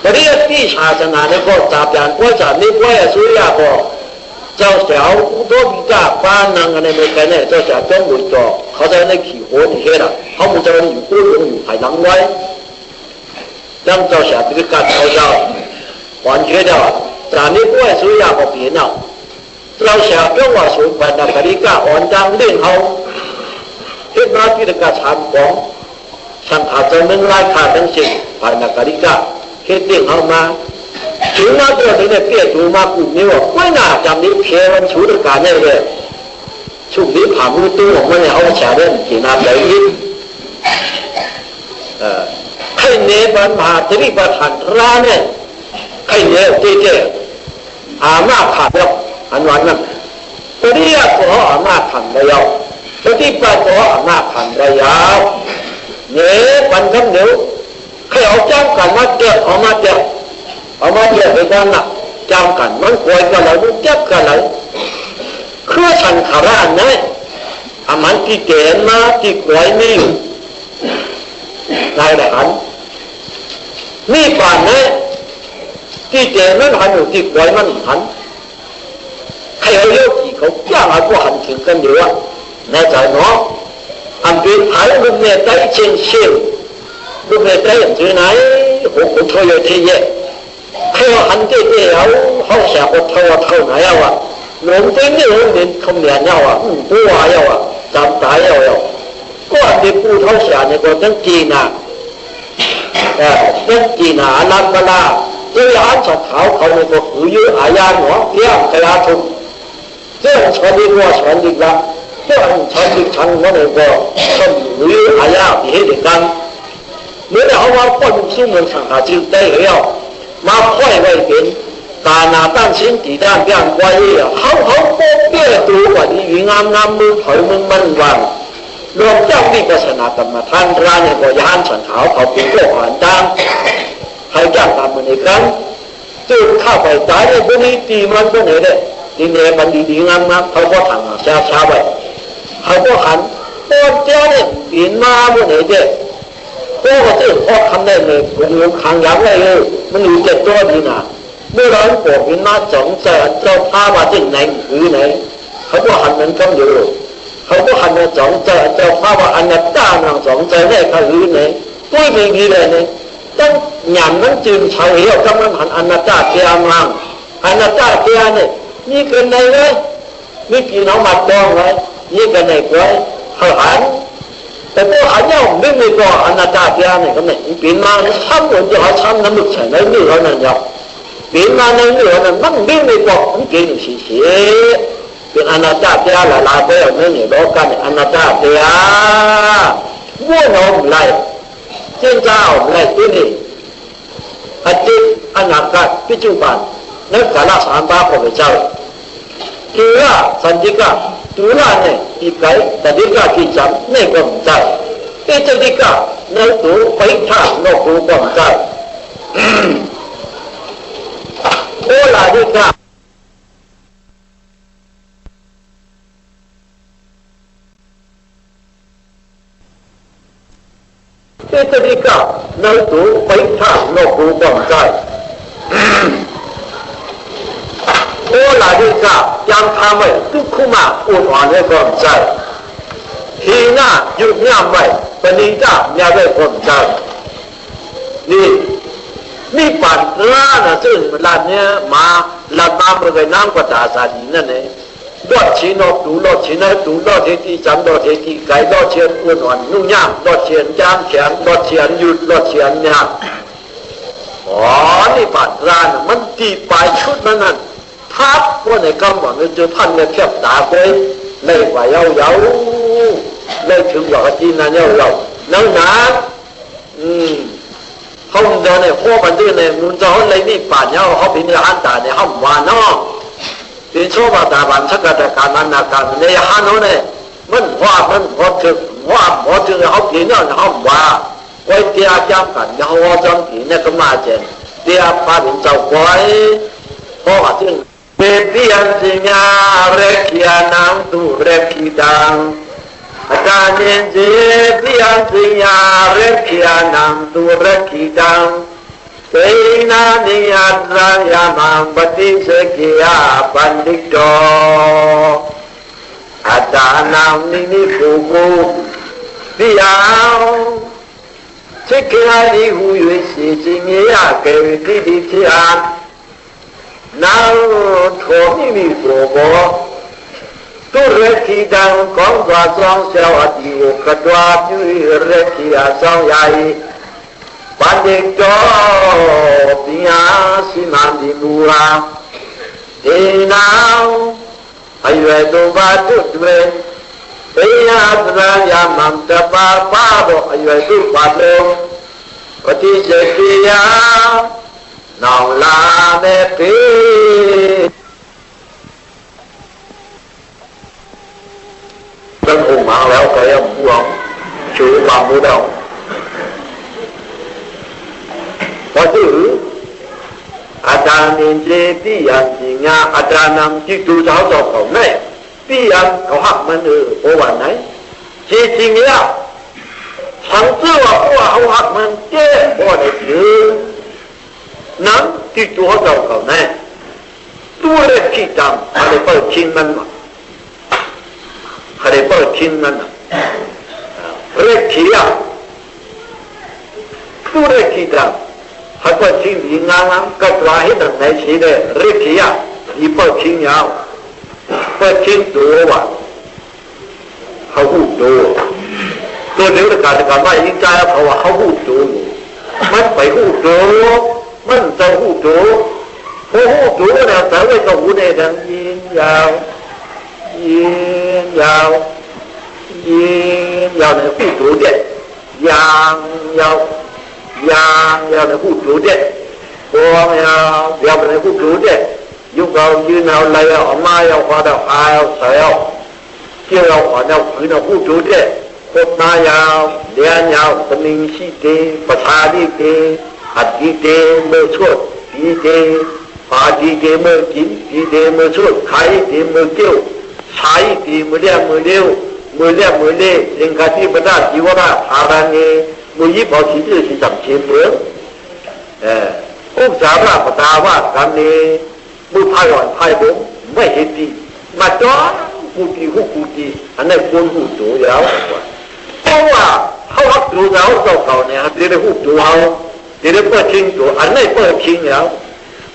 แต่ที่ที่ศาสนาเนี่ยก็จับอย่างก็จับนี่ก็สุริยะก็เจ้าเจ้าตัวบิดาบ้านนางอะไรไม่กันเนี่ยเจ้าเจ้าต้องบุญต่อเขาจะได้ขี่หัวนี่เฮ็ดอะเขาบุญจะอยู่กู้ลงอยู่ภายหลังไว้当朝下这个干朝朝，完全的，咱的外属也不变了。朝下跟我说，反正这里干完当练好，这哪里的干参观，像他专门来看东西，反正这里干，这练好吗？就那个人的别做嘛不牛，为哪咱们偏文出的干那个，出的爬不多，我们好下的给那得意，ใครเนี่ยบันมาที่นี่ประธานร้านเนี่ยใครเนี่ยเจ๊อามาผ่านแล้วอันวันนั้นตัวนี้ก็อามาผ่านได้ยาวตัวที่ไปก็อามาผ่านได้ยาวเนี่ยวันคำเดียวใครเอาจ้างกันมาเจาะเอามาเจาะไปกันน่ะจ้างกันมันคอยกันแล้วมันจับกันแล้วคือฉันขาร้านเนี่ยอามันที่เก่งมาที่คอยไม่อยู่นายทหารนี่ป่านเนี่ยที่เจมันหันอยู่ที่ปล่อยมันหันใครเอาเยอะกี่เขาย่างเอาพวกหันถึงกันอยู่ว่าแน่ใจเนาะอันเป็นหายลุงเนี่ยได้เชียงลุงเนี่ยได้อย่างที่ไหนโอ้โหเท่าเยอะที่เยอะใครเอาหันเจ๊เอาเขาแฉกว่าเท่าไหนเอาอ่ะหลงจริงนี่หลงเด่นคำเนียนเอาอ่ะผู้ว่าเอาอ่ะจำตายเอาก็อันเป็นผู้เท่าแฉกเนี่ยก็ต้องจีนอ่ะต้องจีนาลับกลาเจ้าหน้าที่เขาเนี่ยก็หูยื้ออาญาหัวเที่ยงกระลาทุกเจ้าชนดีกว่าชนดีละเจ้าชนดีชันว่าเนี่ยก็ชนหูยื้ออาญาที่ให้เด็กกันเมื่อเขาว่าคนสู้มันสังหารจิตได้แล้วมาค่อยไว้เป็นตาหน้าตั้งชิ้นตีด้านเพียงไว้เขาโป๊ะเปี้ยตัวกว่านี้งามมือถอยมึงมันวางรวมเจ้าวิปัสสนากรรมฐานร้านเนี่ยก็ยานฉันเขาเป็นโรคอ่านดังให้จ้างตามมันอีกครั้งจุดเข้าไปตายในพวกนี้ตีมันพวกนี้เลยทีนี้มันดีๆงามๆเขาก็ทำช้าๆไปเขาก็หันโอ้เจ้าเนี่ยปีนมาพวกนี้เด็กโอ้ก็จะพอทำได้เลยมันอยู่ขังยังไงเลยมันอยู่เจ็บตัวดีนะเมื่อเราปวดปีนมาสองใจเจ้าพามาที่ไหนหรือไหนเขาก็หันมันก็อยู่เขาก็หันมาสองใจเจ้าพาว่าอนัตตาหนังสองใจได้เขาหรือไหนตุ้ยไม่มีเลยเนี่ยต้องหยาบนั้นจึงเฉลียวกำลังหันอนัตตาเกียร์มังอนัตตาเกียร์เนี่ย นี่เกินในเลยนี่กี่น้องมาจองไว้นี่เกินในไว้เขาหันแต่พวกหันเนี่ยไม่มีตัวอนาจารย์เนี่ยก็ไม่ปีนมาช้ำเหมือนจะหาช้ำน้ำมึกใส่ในเนื้อนั่นยาวปีนมาในเนื้อนั่นมันไม่มีตัวมันเก่งสิเสียเป็นอนาจารย์หลายๆแบบนั่นเนี่ยบอกกันอนาจารย์วัวน้องไรเจ้าเจ้าไรตัวนี้อดีตอนาคตปัจจุบันนักการละสามบาของเจ้าคือว่าสันติกาตุลาเนี่ยอีกไกแต่ดีกาที่จำไม่ก็ใจเอจดีกาในตัวไปท่านอกตัวก็ใจโอลาดีกาเอจดีกาในตัวไปท่านอกตัวก็ใจโอลาดีกายังทำไว้ทุกขุมาอุดอ่อนให้ความใจทีหน้าหยุดงามไว้ปณิจ้าอย่าได้ความใจนี่ปัดล้านะซึ่งลานเนี้ยมาลานมาเมื่อไงน้ำกระดาษดีนั่นเองดอดชีนอดูดอดชีนอดูดอดเทติจำดอดเทติไก่ดอดเชียนอุดอ่อนนุ่งยามดอดเชียนจามแข็งดอดเชียนหยุดดอดเชียนเนี่ยอ๋อนี่ปัดล้านะมันตีปลายชุดนั้นทับว่าในกำหนดมันจะพันในแคบตาไปในว่าเยาในถึงหลอกจีนนั่นเยานั่งนานเขาเดินในโค้บันที่ในมุนจะเขาเลยนี่ป่านเยาเขาเป็นในฮันตาในห้องวานเนาะเป็นโชว์บาตาบันชักกระการนันนาการในฮันโน่เนี่ยมันพอถึงเขาผีเนาะห้องว่าไว้เตียจ้ำกันเขาว่าจ้ำผีเนี่ยก็มาเจนเตียพาถึงเจ้าก้อยเพราะว่าถึงBebiansinya rekianang tu rekidang Akanenje biansinya rekianang tu rekidang Seina niat rayamang bati sekia pandikdo Adanang nini fugu Biang Sekia dihuyu sisinya kewiditian nào thổ mi phổ bố tu rê khi đang có qua song xeo ở điều cả đoa như rê khi à song dài ban đêm cho bia xi măng đi mua thế nào ai về tu ba chút về bây giờ ra nhà mắm ta ba độ ai về tu ba lô có tí sẽ kia nào là mẹ phê dân hùng mạng léo cái ông phú ông chú bà mũ đâu có chữ Adan nên bí ăn gì nha Adan nằm chỉ tu giáo cho cậu này bí ăn cậu học mình ở bộ bản này chỉ gì nghĩa sáng tư và bộ hậu học mình chế bộ này chứ nắmที่ตัวเจ้าเขาแน่ตัวเล็กที่ดำอะไรเปิดชิ้นมันมาอะไรเปิดชิ้นมันเล็กที่อ่ะตัวเล็กที่ดำให้เปิดชิ้นยิงงามก็ตัวให้ดังไหนชี้เลยเล็กที่อ่ะอีเปิดชิ้นยาวเปิดชิ้นตัวว่ะเขาหูตัวเดียวกันว่ายิ่งใจเขาว่าเขาหูตัวมันไปหูตัวมันจะหูตัวเนี่ยแต่ว่าจะหูในดังยิงยาวในหูตัวเด็ดยางยาวในหูตัวเด็ดบวงยาวในหูตัวเด็ดยุคเรายืนเอาเลยเอาไม้เอาควาเอาหายเอาใส่เอาเกี่ยวเอาอ่อนเอาขืนเอาหูตัวเด็ดโคตรนายาวเลี้ยงยาวสมิงชีเตประชาดีเตหัดดีเตเมื่อช่วยดีเตปาดีเตเมื่อกินดีเตเมื่อช่วยขายดีเมื่อเกี่ยวใช้ดีเมื่อเลี้ยงเมื่อเลี้ยวเมื่อเลี้ยงเมื่อเลี้ยสิงคาที่ประดาจีวราหารังเงมือยิบเอาสิ่งที่สิจับเชียนเหมือนอุปสาระปตาว่าการนี้มือพายอ่อนพายบงไม่เห็นดีมาจ้อหูดีอันนั้นคนหูตัวยาวเพราะว่าเขาหักตัวเราเก่าเนี่ยเดี๋ยวหูตัวเขาเดี๋ยวเปิดทิ้งตัวอันนี้เปิดทิ้งแล้ว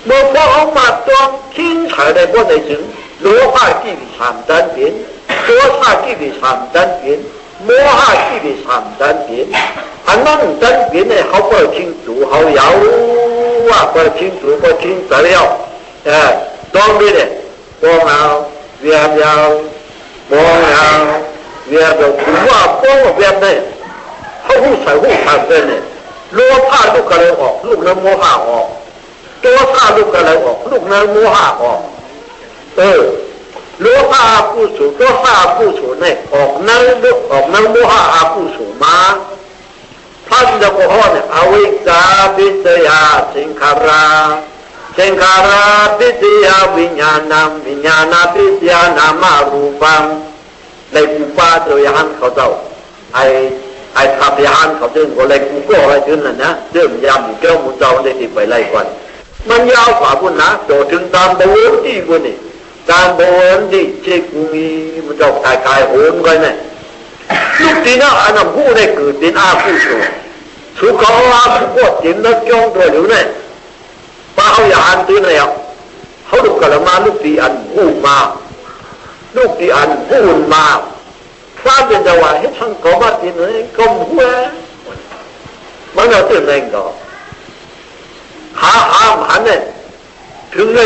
无方法当天才来不内情，罗汉记的三单边，多萨记的三单边，摩哈记的三单边，啊，那单边呢，好不清楚，好摇啊，不清楚，不清材料，当边呢，光啊，边了，光啊，边了，土啊，光啊边呢，好才边呢，罗汉都可能哦，路能摩哈哦。多萨路个来哦，路能摩哈哦，罗哈不属，多萨不属呢，能摩哈阿不属吗？他们的过后呢，阿维扎比这呀，辛卡拉比这呀，维亚那比这呀，那马鲁邦，来古巴就要喊เขาเจ้าไอ้ทับยานเขาจึงก็เลยกูก็อะไรจึงนั่นนะเรื่องยามเจ้ามุเจ้าได้ที่ไปไล่ก่อนมันยาวกว่าพุ่นนะโดดถึงตามโบนที่พุ่นนี่ตามโบนที่เช็คมีมันจะกายโหนไปเนี่ยลูกตีน่าอันนั้นผู้ได้เกิดเป็นอาผู้สูสุขอาผู้กดจินนักจ้องตัวอยู่เนี่ยป้าเขาอย่าอันตีเนี่ยเขาดูกันมาลูกตีอันผู้มาลูกตีอันผู้มาฟ้าเป็นจังหวะให้ช่างกบตีเนี่ยกบหัวมันเอาตื่นเองก็หามันเนี่ยถึงใน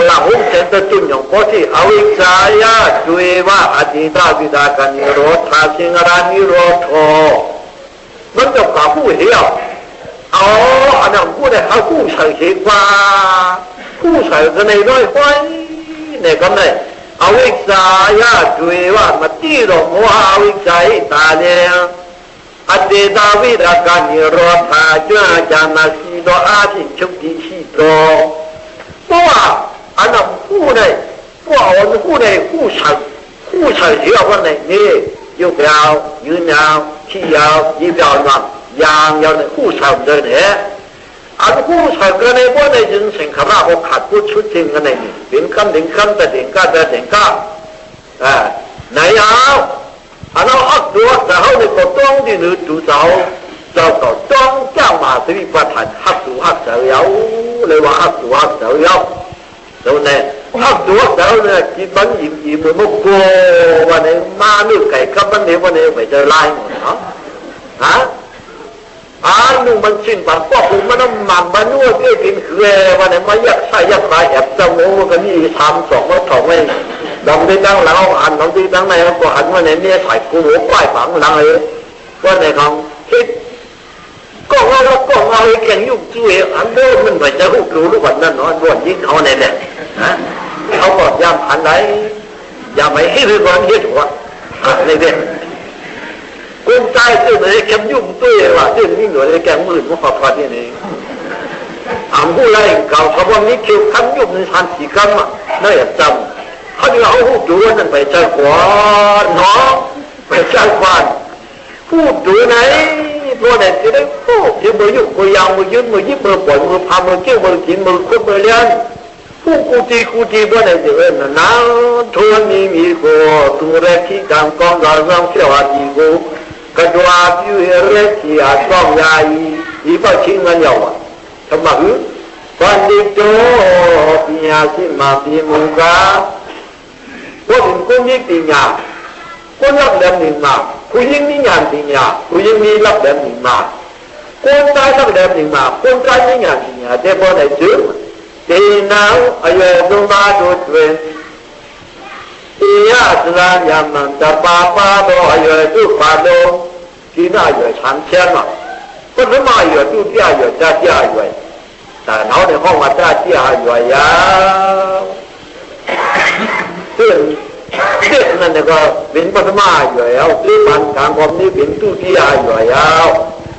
หลังหุ่นเซนต์จุนอย่างพอที่อวิชายาจุยว่าอดีตวิดากันนิโรธาสิงรานิโรธมันจะกับผู้เหี้ยอันนั้นผู้เนี่ยเขาผู้ใส่เสียกว่าผู้ใส่กันในน้อยห้อยเนี่ยก็เนี่ยอวิชายาจุยว่ามาตีโรโมหะอวิชายตาเนี่ยอดีตวิดากันนิโรธาจุยจานาสีโดอาทิชุกติสีโตเพราะว่าอันนั้นผู้ใดผู้เอาผู้ใดผู้ใส่เสียวันไหนนี่ยกยาวยืนยาวขี้ยาวยีบยาวนั่งยางยาวในผู้ใส่เดินเนี่ยอันผู้ใส่กันในวันไหนจึงสิ่งข้าราชการขาดผู้ชุดจริงกันในนี่เป็นคำถึงคำแต่ถึงก้าไหนเอาอันนั้นอักตัวแต่เขาในก็ต้องที่หนึ่งดูเจ้าก็ต้องจ้างมาสิประธานฮักตัวฮักเสียวเลยว่าฮักตัวฮักเสียวแล้วเนี่ยฮักตัวเสียวเนี่ยกินมันอิ่มมันโกวันนี้มาเนื้อไก่กับมันเนี่ยวันนี้ไปเจอลายหมดเนาะฮะนึงมันชิ้นบางพวกผมมันน้ำมันมันนวดเพื่อกินเคือวันนี้มายักใส่ยักขายแอบจมูกกันนี่ทำสองว่าถองไว้ดองที่ตั้งหลังอันดองที่ตั้งในก็หันวันนี้เนี่ยใส่กูหัวป้ายฝังหลังเลยวันนี้ของคิดก็เอาแข่งยุ่งช่วยอันโดนมันไปจะหุบรู้หรือวันนั้นเนาะวันยิ่งเขาเนี่ยนะเขาบอกยามอันไหนยามไม่ให้รู้ก่อนเห็นว่าในเรื่องคนใจตื่นเลยแข่งยุ่งช่วยว่าตื่นยิ่งหน่อยแข่งมือมันขอพอที่นี่อ่างผู้ไล่เก่าเขาบอกนี้เกี่ยวขันยุ่งในทันสีกรรมน่าจะจำเขาจะเอาหุบรู้นั่นไปใจขวานเนาะไปใจขวานพูดดูไหนตัวไหนจะได้พูดที่มือยุบมือยาวมือยืดมือยิบมือปล่อยมือพามือเกี่ยวมือกินมือคุบมือเลี้ยนผู้กูจีตัวไหนจะเอ็นน้าทัวนี้มีกูตัวแรกที่กางกองเราเรื่องเที่ยวดีกูกระดูกผิวเล็กที่อาจต้องยายอีบ้าชิ้นเงินยาวทำไมวันนี้โตปียาสิมาปีมุกาพวกคุณยิ่งปียาคนรับเดิมหนึ่งมาผู้ยิ่งมีงานจริงอ่ะผู้ยิ่งมีรับเดิมหนึ่งมาคนตายรับเดิมหนึ่งมาคนตายมีงานจริงอ่ะเจ้าพ่อในจื้อตีน้าวอายุดูมาดูเทวนอียาสลายามันตาป้าโดอายุดูฟ้าโดที่น่าอยู่ชั้นเชียงอ่ะคนนั้นมาอยู่ดูที่อายุจ้าที่อายุแต่เขาในห้องว่าจ้าที่อายุยาวซึ่งเด็กนั่นก็เป็นปัตมาอยู่แล้วที่มันการความนี้เป็นตู้ที่อาอยู่แล้ว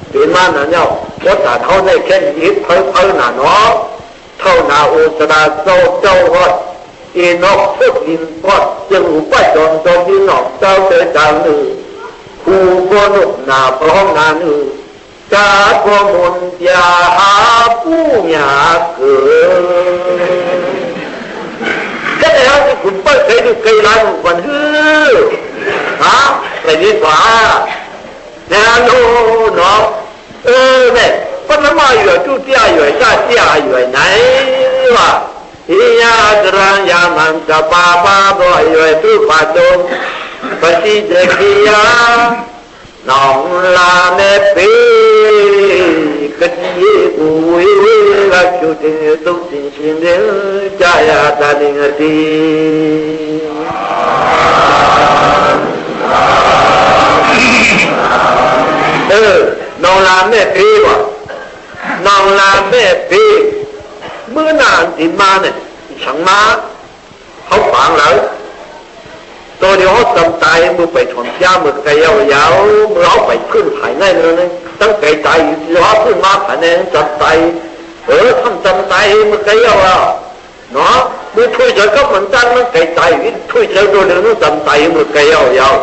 เป็นมันนั่นเนี่ยเพราะแต่เขาได้แค่ยิบเพิ่หนาเนาะเท่านาอุตราเจ้าวัดอีนกพุทธินวัดจึงอุปจรตรงที่นอกเจ้าเตจางนือคู่บนุกนาพร้อมนานือจากขมุนยาหาผู้ยาเกิดก็ได้ฮะคุณเปิดเคยดูเคยร้านวันฮือฮะไปดีกว่าเนี่ยโน่เนาะเนี่ยคนละมาอยู่จู่ที่อายุจ้าที่อายุไหนวะ จรายามันจะปาปาบ่อยอยู่ทุกปาดงปฏิเจติยาน้องลาเมปีกติอุยกัจจุติตุสินสินเดจายาตาลิงติน้องลาเมปีวะน้องลาเมปีเมื่อนานที่มาเนี่ยฉันมาเขาฝังแล้วตัวเดียวเขาจำใจมือไปถอนยามือไก่ยาวมือเขาไปขึ้นถ่ายแน่เลยตั้งไก่ใจย้อนขึ้นมาถ่ายแน่จำใจทำจำใจมือไก่ยาวเนาะมือช่วยเจอก็เหมือนกันมันไก่ใจช่วยเจอตัวเดียวต้องจำใจมือไก่ยาว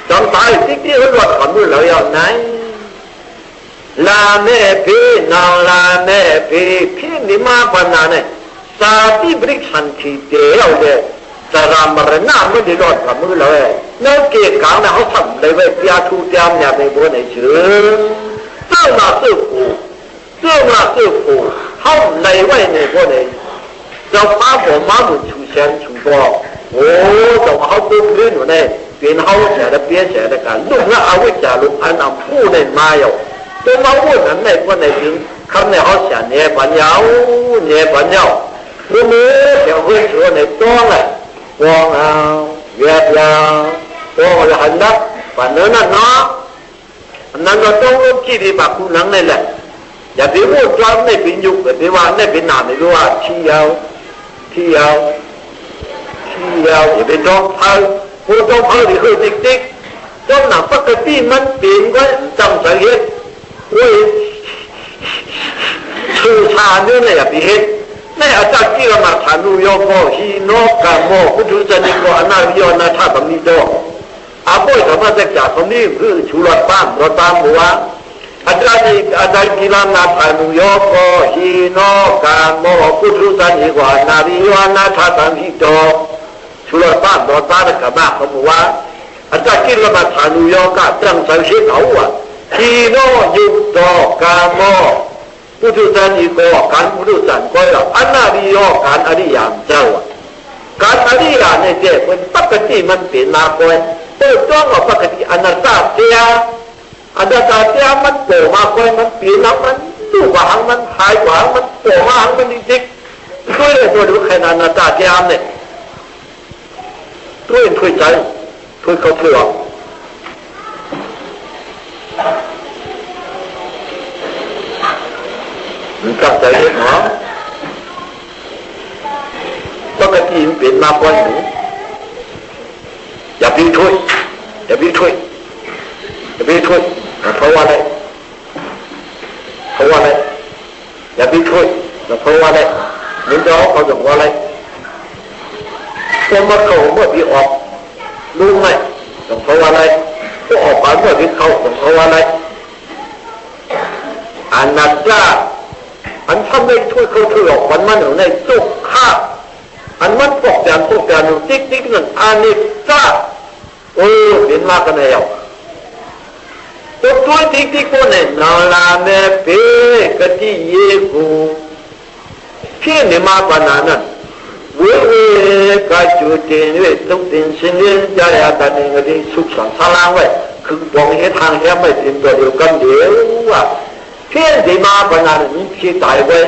จำใจที่เขาหลับฝันมือเรายาวไหนลาเมพีนาวลาเมพีพี่นิมาปนาเนี่ยสาธิบริขันทีเดียวเลยจะรำมาเรน่าไม่ได้รอดกับมือเลยนั่นเกี่ยกลางนะเขาทำเลยเว้ยยาทูเตียมเนี่ยไปบนไอ้เชื่อเจ้ามาซื้อผูเขาเลยไว้ในบนไอ้เจ้าฟ้าผมมาบุญชูเชนชูบอกโอ้เจ้าเขาตุ้มลื่นอยู่ในเปลี่ยนเขาเสียแล้วเปลี่ยนเสียแล้วกันลุงแล้วเอาไว้จ่าลุงอันนำผู้ในมาอยู่ตัวมาวุ่นนั้นในบนไอ้ถึงคำในเขาเสียเนี่ยปัญญามือเดี๋ยวเฮ้ยชัวในตัวเลยวงเอาเวียดยาวตัวเราหันดับฝันเนื้อนั่นเนาะนั่นเราต้องรู้ที่ดีแบบคุณนั่งนี่แหละอย่าไปพูดจำไม่เป็นยุคแต่ว่าไม่เป็นหนาไม่รู้ว่าเที่ยวอย่าไปจ้องเพ้อพูดจ้องเพ้อที่คือติ๊กจ้องหนักปกติมันเปลี่ยนก็จำสังเกตโอ้ยชื่อชาเนี่ยเลยอย่าไปเห็นในอาจารย์ที่เรามาฐานุโยโกฮีโนกาโมพุทธเจ้านี่ก็อนาวิโยนาธาตุมิโตอาบ่อยธรรมะจักรตรงนี้คือชุลตามรตามหัวอาจารย์ที่เรามาฐานุโยโกฮีโนกาโมพุทธเจ้านี่ก็อนาวิโยนาธาตุมิโตชุลตามรตามกับมาหัวอาจารย์ที่เรามาฐานุโยกาตรังสังเชเขาว่าฮีโนยุตโตกาโมพุทธเจ้านี่ก็การพุทธเจ้าก็แล้วอนาวิโยการอริยามเจ้าการอริยามเนี่ยเจ้าเป็นปกติมันเป็นมาก่อนตัวจ้องว่าปกติอนัตตาเสียมันโผล่มาก่อนมันเปลี่ยนแล้วมันดูกว่ามันหายกว่ามันโผล่มามันจริงๆช่วยเลยตัวดูแค่อนัตตาเสียเนี่ยช่วยใจช่วยเขาช่วยมันตั้งใจเห็นหรอปกติมันเปลี่ยนมาก่อนหนูอย่าไปช่วยเพราะว่าอะไรอย่าไปช่วยเพราะว่าอะไรมึงจะเขาจะว่าอะไรตัวมาเขาเมื่อพี่ออกรู้ไหมเพราะว่าอะไรก็ออกไปเมื่อพี่เขาเพราะว่าอะไรอนัตตาอันทำได้ช่วยเขาช่วยออกมันอยู่ในสุขข้าอันมันพวกอย่างอยู่ติ๊กนั่นอานิจจาเห็นมากันแล้วตัวติ๊กคนเนี่ยนาลาเมเปกติเยกูเพี้ยนมาปนานั่นเวกัจจุติเวตุตินสินิจายาตันเองที่สุขสันต์สลางไว้คือบอกให้ทางแค่ไม่เป็นตัวเดียวกันเดียวว่าเพี้ยนมาปนานั่นมีที่ตายไว้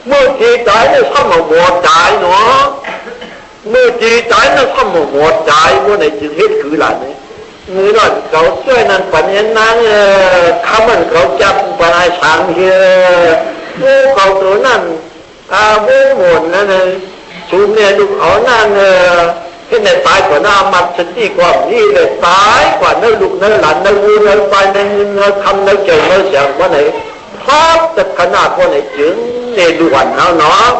เมื่อที่ตายเนี่ยซ้ำหมดตายเนาะเมื่อที่ตายเนี่ยซ้ำหมดตายเมื่อไหร่จึงเฮ็ดคือหลานเนี่ยมือนั่นเขาช่วยนั่นปัญญานั่งข้ามันเขาจับปนายสังเฮียผู้เขาตัวนั่นผู้หมุนนั่นชูเนี่ยลูกเขานั่นที่ในตายกว่าหน้ามันฉันดีกว่านี่เลยตายกว่าเนื้อลูกเนื้อหลานเนื้อวัวเนื้อไปเนื้อคำเนื้อเจอเนื้อเสียงว่าไหนพอจะขนาดว่าไหนจึงในด่วนเนาะ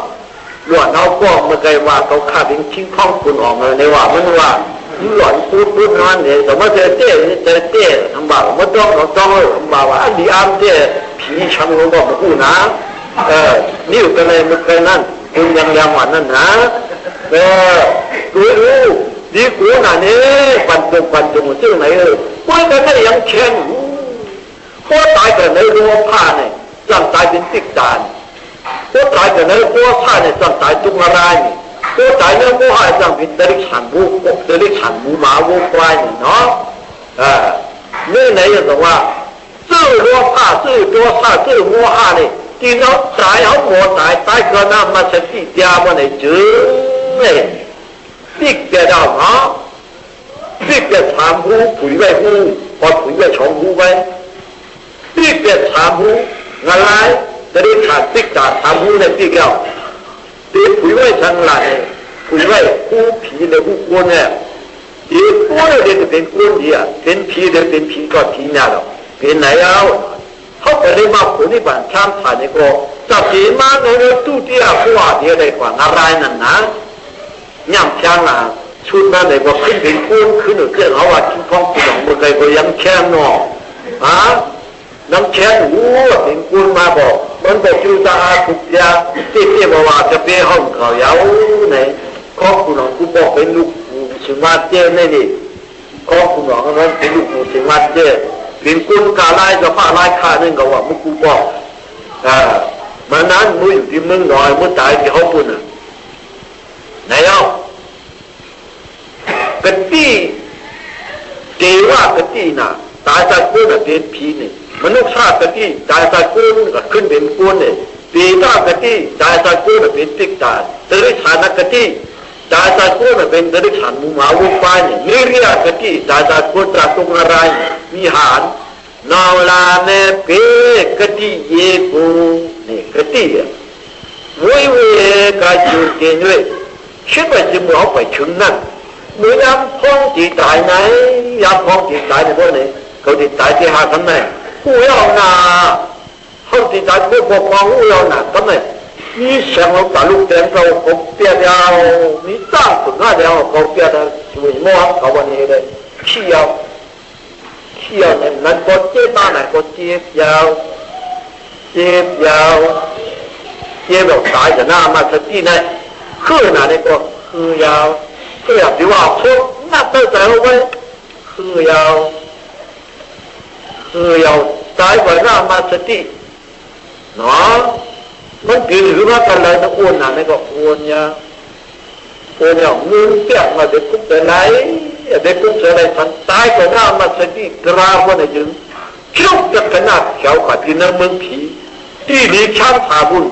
ด่วนเอาก็เมื่อไงว่าเขาฆ่าเป็นชิ้นข้องคุณออกมาในว่ามันว่าหล่อนพูดนั่นเนี่ยแต่ว่าเจ๊ทำบ่าวว่าต้องทำบ่าวว่าอันดีอันเจ๊ผีช้ำลงบอกมาพูดนะนิ้วกันเลยมันกันนั่นคุณยังหวานนั่นนะรู้ดีกูน่ะเนี่ยปันตุงชื่อไหนป่วยกันได้ยังเช่นพอตายกันในรัวผ้าเนี่ยจำตายเป็นติ๊กจานพอตายกันในรัวผ้าเนี่ยจำตายจุงอะไรนี่ ตัวใจเนี่ยผู้ให้จังเป็นตริฉันผู้ตริฉันผู้หมาผู้ควายเนาะนี่ไหนจะบอกว่าซื่อรัวผ้าซื่อตัวผ้าซื่อมัวผ้านี่ที่น้องตายเขาหมดตายตายก็น้ำมาเสด็จยาวันไหนจื้อเนี่ยนี่เกิดเอาเนาะนี่เกิดถามผู้ผุยไว้ผู้พอผุยไว้ชงผู้ไว้นี่เกิดถามผู้งานไรจะได้ขาดติ๊กตาถามผู้ในที่เก่าตีผุยไว้ทั้งหลายผุยไว้ผู้ผีเลยผู้กวนเนี่ยตีผู้เลยเป็นกวนเดียเป็นผีเลยเป็นผีก็ผีเนี่ยหรอกเป็นไหนเอาเขาไปได้มาผลที่บ้านข้ามผ่านนี่ก็จับผีมาในรถตู้ที่อาผู้อาเดียได้กว่าอะไรนั่นนะย่ำช้างอ่ะชุดนั้นเลยก็ขึ้นเป็นกุ้งขึ้นหรือเกิดเขาว่าทิ้งท้องผู้หลงบนใดก็ยังแช่หนอน้ำแช่หูเป็นกุ้งมาบอกมันบอกจูตาทุกอย่างที่เที่ยวว่าจะเป็นห้องเขาเย้าไหนข้อผู้หลงกูบอกเป็นลูกสิมาเจ้นี่นี่ข้อผู้หลงนั้นเป็นลูกสิมาเจ้เป็นกุ้งกาไล่กับผ้าไล่ขาหนึ่งก็ว่ามึงกูบอกมันนั้นมึงอยู่ที่มึงหน่อยมึงตายที่เขาปุ่นอ่ะไหนเอากะตีเกว่ากะตีน่ะตายจากกุ้งเป็นผีนี่มนุษย์ชาติกะตีตายจากกุ้งก็ขึ้นเป็นกุ้งนี่ปีตากะตีตายจากกุ้งเป็นติ๊กตาตริษานกะตีตายจากกุ้งเป็นตริษานมูมาวุปายนี่นิริยกะตีตายจากกุ้งจากตรงอะไรมีหานนาวลาเนเปกะตีเยกูนี่กะตีวิเวกาจูเกนเวคิดว่าจะมึงเอาไปถึงนั่นเมื่อยามพ้องจีตายไหนยามพ้องจีตายในพวกนี้เขาจีตายที่หาทำไมผู้ยาวนาเขาจีตายพวกพวกมองผู้ยาวนาทำไมนี่เสียงเราตาลูกเต็มเราเขาเปียดาวนี่ตั้งสุดหน้าเดียวเขาเปียดช่วยมั่วเขาวันนี้เลยเขี้ยวเนี่ยนั่นก็เจ็บบ้านไหนก็เจ็บยาวแบบตายจะหน้ามาสักที่ไหนคือหน้านี่ก็คือยาวก็อยากที่ว่าพวกน่าเต้าใจเอาไว้คือยาวตายกว่าหน้ามาสติเนาะมันกินหรือว่ากันเลยนะอ้วนหนานี่ก็อ้วนยาเงินเปียกมาเด็กกุ๊กแต่ไหนเด็กกุ๊กแต่ไหนทันตายกว่าหน้ามาสติกราบวันไหนจึงชุบจะขนาดเขียวกว่าที่นั่งเมืองผีที่นี้ช้างขาบุญ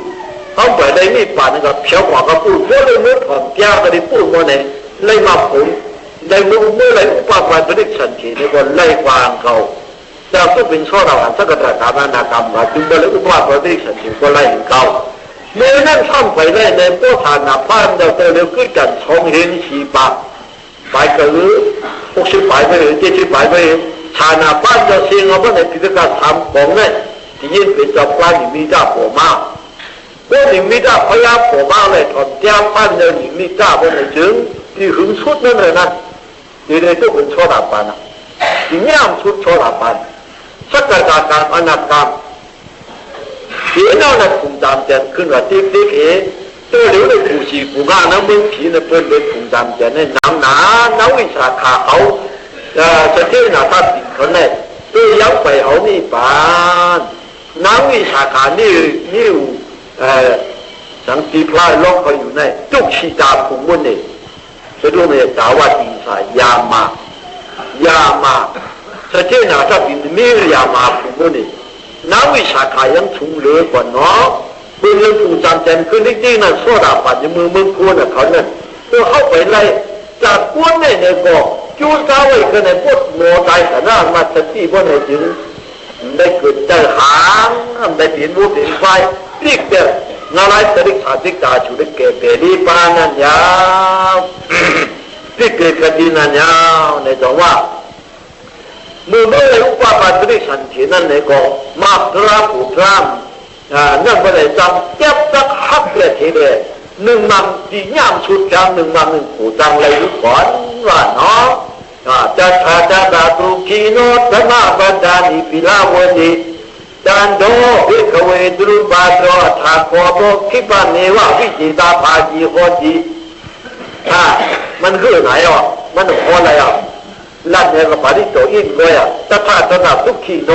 เขาไปได้มีป่านกับเขียวกว่ากับพูดเพราะเลยเมื่อถอดแก้วก็ได้พูดวันไหนไล่มาผมได้เมื่อไรอุปาปันเป็นฉันทีนี่ก็ไล่วางเขาแต่ก็เป็นช่อเราสักการะนากรรมว่าจึงไปเลยอุปาปันเป็นฉันทีก็ไล่เขาเมื่อนั้นท่านไปได้ในพวกฐานนาพานเราเร็วขึ้นกันชงเห็นชีปากไปก็หรือ60 ไปหรือ70 ไปฐานนาพานเราเสียงเอาว่าในพิธีการทำของเนี่ยที่ยินเป็นจับปลาหนิมีจ้าผัวมาพวกหนิมีจ้าพยาผัวมาเลยถอนแก้วปั้นเลยหนิมีจ้าพวกไหนจึงที่หึงชุดนั่นเลยนั่นที่ได้ทุกคนชอบปานะที่ย่ำชุดชอบปานสักการอนาคตที่นั่นน่ะภูมิใจเจนขึ้นว่าติ๊กตัวเหลียวในผู้ชีผู้งานน้ำมึงผีในเพื่อนเป็นภูมิใจเจนในน้ำวิชาขาเขาจะเที่ยวหน้าตาติดคนเนี่ยตัวยังไปเอานี่ปานน้ำวิชาขานี่สังกีพลายล็อกไปอยู่ในจุกชีตาภูมิมันเนี่ยจะดูเนี่ยดาว่าดีสายยามาจะเที่ยวหน้าตาติดมียามาภูมิมันเนี่ยน้ำวิชาขายังชุ่มเหลือกว่าเนาะเพื่อนเรื่องภูมิใจเจนขึ้นจริงๆนั่นโซดาปัดยังมือพูนเขาเนี่ยตัวเข้าไปไล่จากก้นเนี่ยก็จูนก้าวไว้กันในพวกโมใจแต่หน้ามาสติพวกไหนจึงได้เกิดใจหางได้เปลี่ยนรูปเปลี่ยนไฟรีบเดียวนาลายสริขาสิกาชุดเกเปรีปานัญญาที่เกิดคดีนัญญาในจังว่าเมื่ออุปาปัตติสันตินั่นเนี่ยก็มาตราผูกรามนั่นก็เลยจำเก็บสักฮักเลยทีเดียวหนึ่งมันที่ย่ำชุดจังหนึ่งมันผูกจังเลยรู้ก่อนว่าเนาะจะดาตุกีโนธนาบัดานิพิลาวดีดันโดวิขเวดรุบาโตทาโคโบคิปาเนวะวิจิตาปาจีโหติมันคือไหนอ่ะมันโหอะไรอ่ะลั่นเนี่ยก็ปาริโตอินเลยอ่ะตถาคตทุกขีโน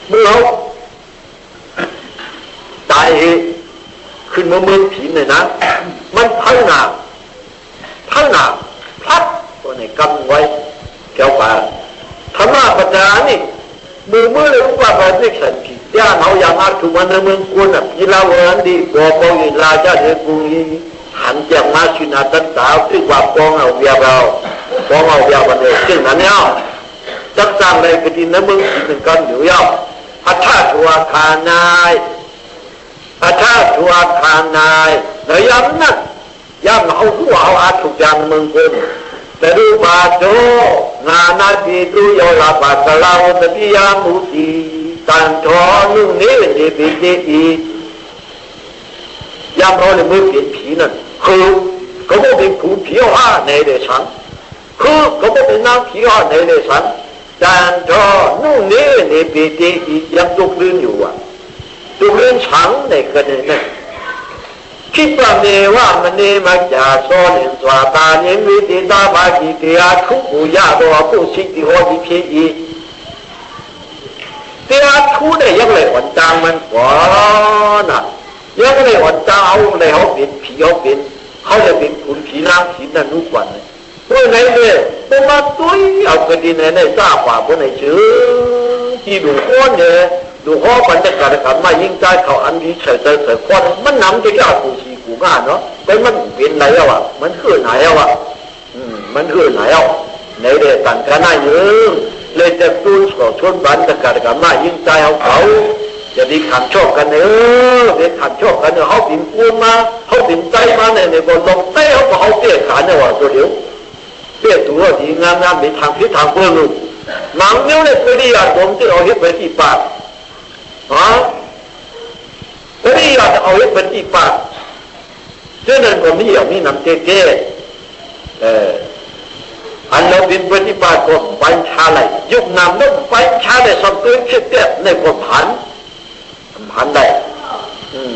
เมื่อตายข ขึ้นมาเมืองผีเนี่ยนะมันพังหนาพลัดตัวไหนกำไว้แก้วป่าธรรมะปัญญานี่มือเลยว่าเราไม่สันติย่าเขาอย่างอาถูมันในเมืองกุนอ่ะยีลาวันดีบอกบอกยีลาจะเด็กกุยหันจากมาชินาตัดสาวที่ว่าปองเอาเบียเราปองเอาเบียวันเดียวซึ่งนั้นเนี่ยจักสร้างอะไรก็ดีในเมืองผีเป็นกันอยู่ยาวอาชาชัวคานายอาชาชัวคานายแล้วย้ำนักย้ำเอาหัวเอาอาถูกอย่างเมืองกุนแต่ดูบาโจงานาทีดูโยลาบาตะลาวตะพิยามุตีตันทอนุ่งนี้เป็นดีเป็นดีย้ำเอาในมือเปลี่ยนผีนั่นคือเขาบอกเป็นผู้ผีห่าในเดชันคือเขาบอกเป็นนางผีห่าในเดชันตันทอนุ่งนี้เป็นดียังตุกลื่นอยู่อ่ะตุกลื่นฉังในกันนั่นคิดว่าเมว่ามันเนมาจากโซนิสวาตานิมิติตาบาจิเตียทุกผู้ยาตัวผู้สิทธิหัวที่เพียอีเตียทุกเนี่ยยังเลยอ่อนจางมันก่อนน่ะยังเลยอ่อนจางเอาเลยเขาเป็นผีเขาเป็นเขาเลยเป็นคุณผีนางผีนั่นนุกวันเลยเมื่อไหร่เนี่ยตัวมาตุ้ยเอากระดิ่งในทราบว่าบนไหนชื่อที่ดูข้อเนี่ยดูข้อบรรยากาศกันมายิ่งใจเขาอันนี้เฉยๆคนมันนำจะยากกูสีกูง่ายเนาะแต่มันเป็นไหนอ่ะมันคือไหนอ่ะมันคือไหนอ่ะในเรื่องต่างกันน่าเยอะเลยจะตู้ชนบรรยากาศกันมายิ่งใจเอาเขาจะดีขันชอบกันเเด็กขันชอบกันเขาบินปูนมาเขาบินใจมาในบนลงเต้เขาเตี้ยขาเนี่ยว่าตัวเดียวเตี้ยตัวดีงามๆมีทางพิษทางเพื่อนลูกหนังนิ้วเนี่ยตัวนี้อยากผมที่เอาเห็ดไปที่ปากตัวนี้อยากเอาเห็ดไปที่ปากเจ้านั่นผมนี่อยากมีน้ำเจ๊อันเราบินไปที่ปากก็ปัญชาไหลยุบน้ำน้ำปัญชาได้สมตัวเชี่ยในคนผันได้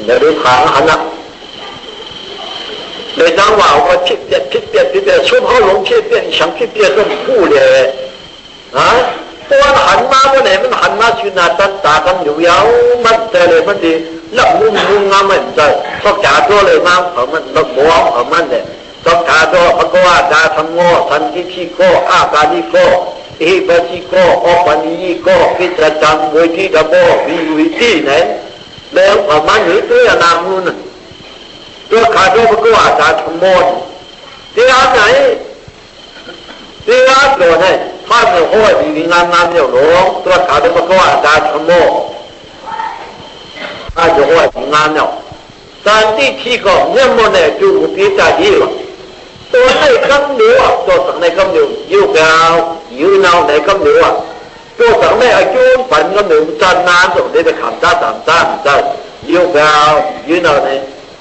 เดี๋ยวดูทางหันนะเลยน้ำว่าเขาชิดเตี้ยช่วงเขาหลงชิดเตี้ยฉันชิดเตี้ยก็พูดเลยตัวหันมาเมื่อไหร่มันหันมาชินาตันตากันอยู่ยาวมันเจอเลยมันดีลับมุงงามมันใจชอบจ่าตัวเลยมาเขามันลับบัวเขามันเนี่ยชอบจ่าตัวพระกวาดาธรรมโง่สันติพิโกอาปานิโกเอปจิโกอปานิโกพิจารณาวิธีดับโบวิธีไหนแล้วเขามันหรือตัวนามนู่นตัวขาตัวพระกวาดาธรรมโง่ที่อันไหนที่อันตัวไหนถ้าเราโอ้ยดีงามๆเนี่ยหลวงตัวขาตัวพระกวาดาธรรมโง่ถ้าจะโอ้ยงามเนี่ยสันติพิโกเนี่ยมันเนี่ยจูบพิจารณาตัวในคำเหนือตัวสังในคำเหนืออยู่กาวอยู่นาวในคำเหนือตัวสังในอายุฝันคำเหนือจันนานตัวเด็กขำตาตามจ้าอยู่กาวอยู่นาวใน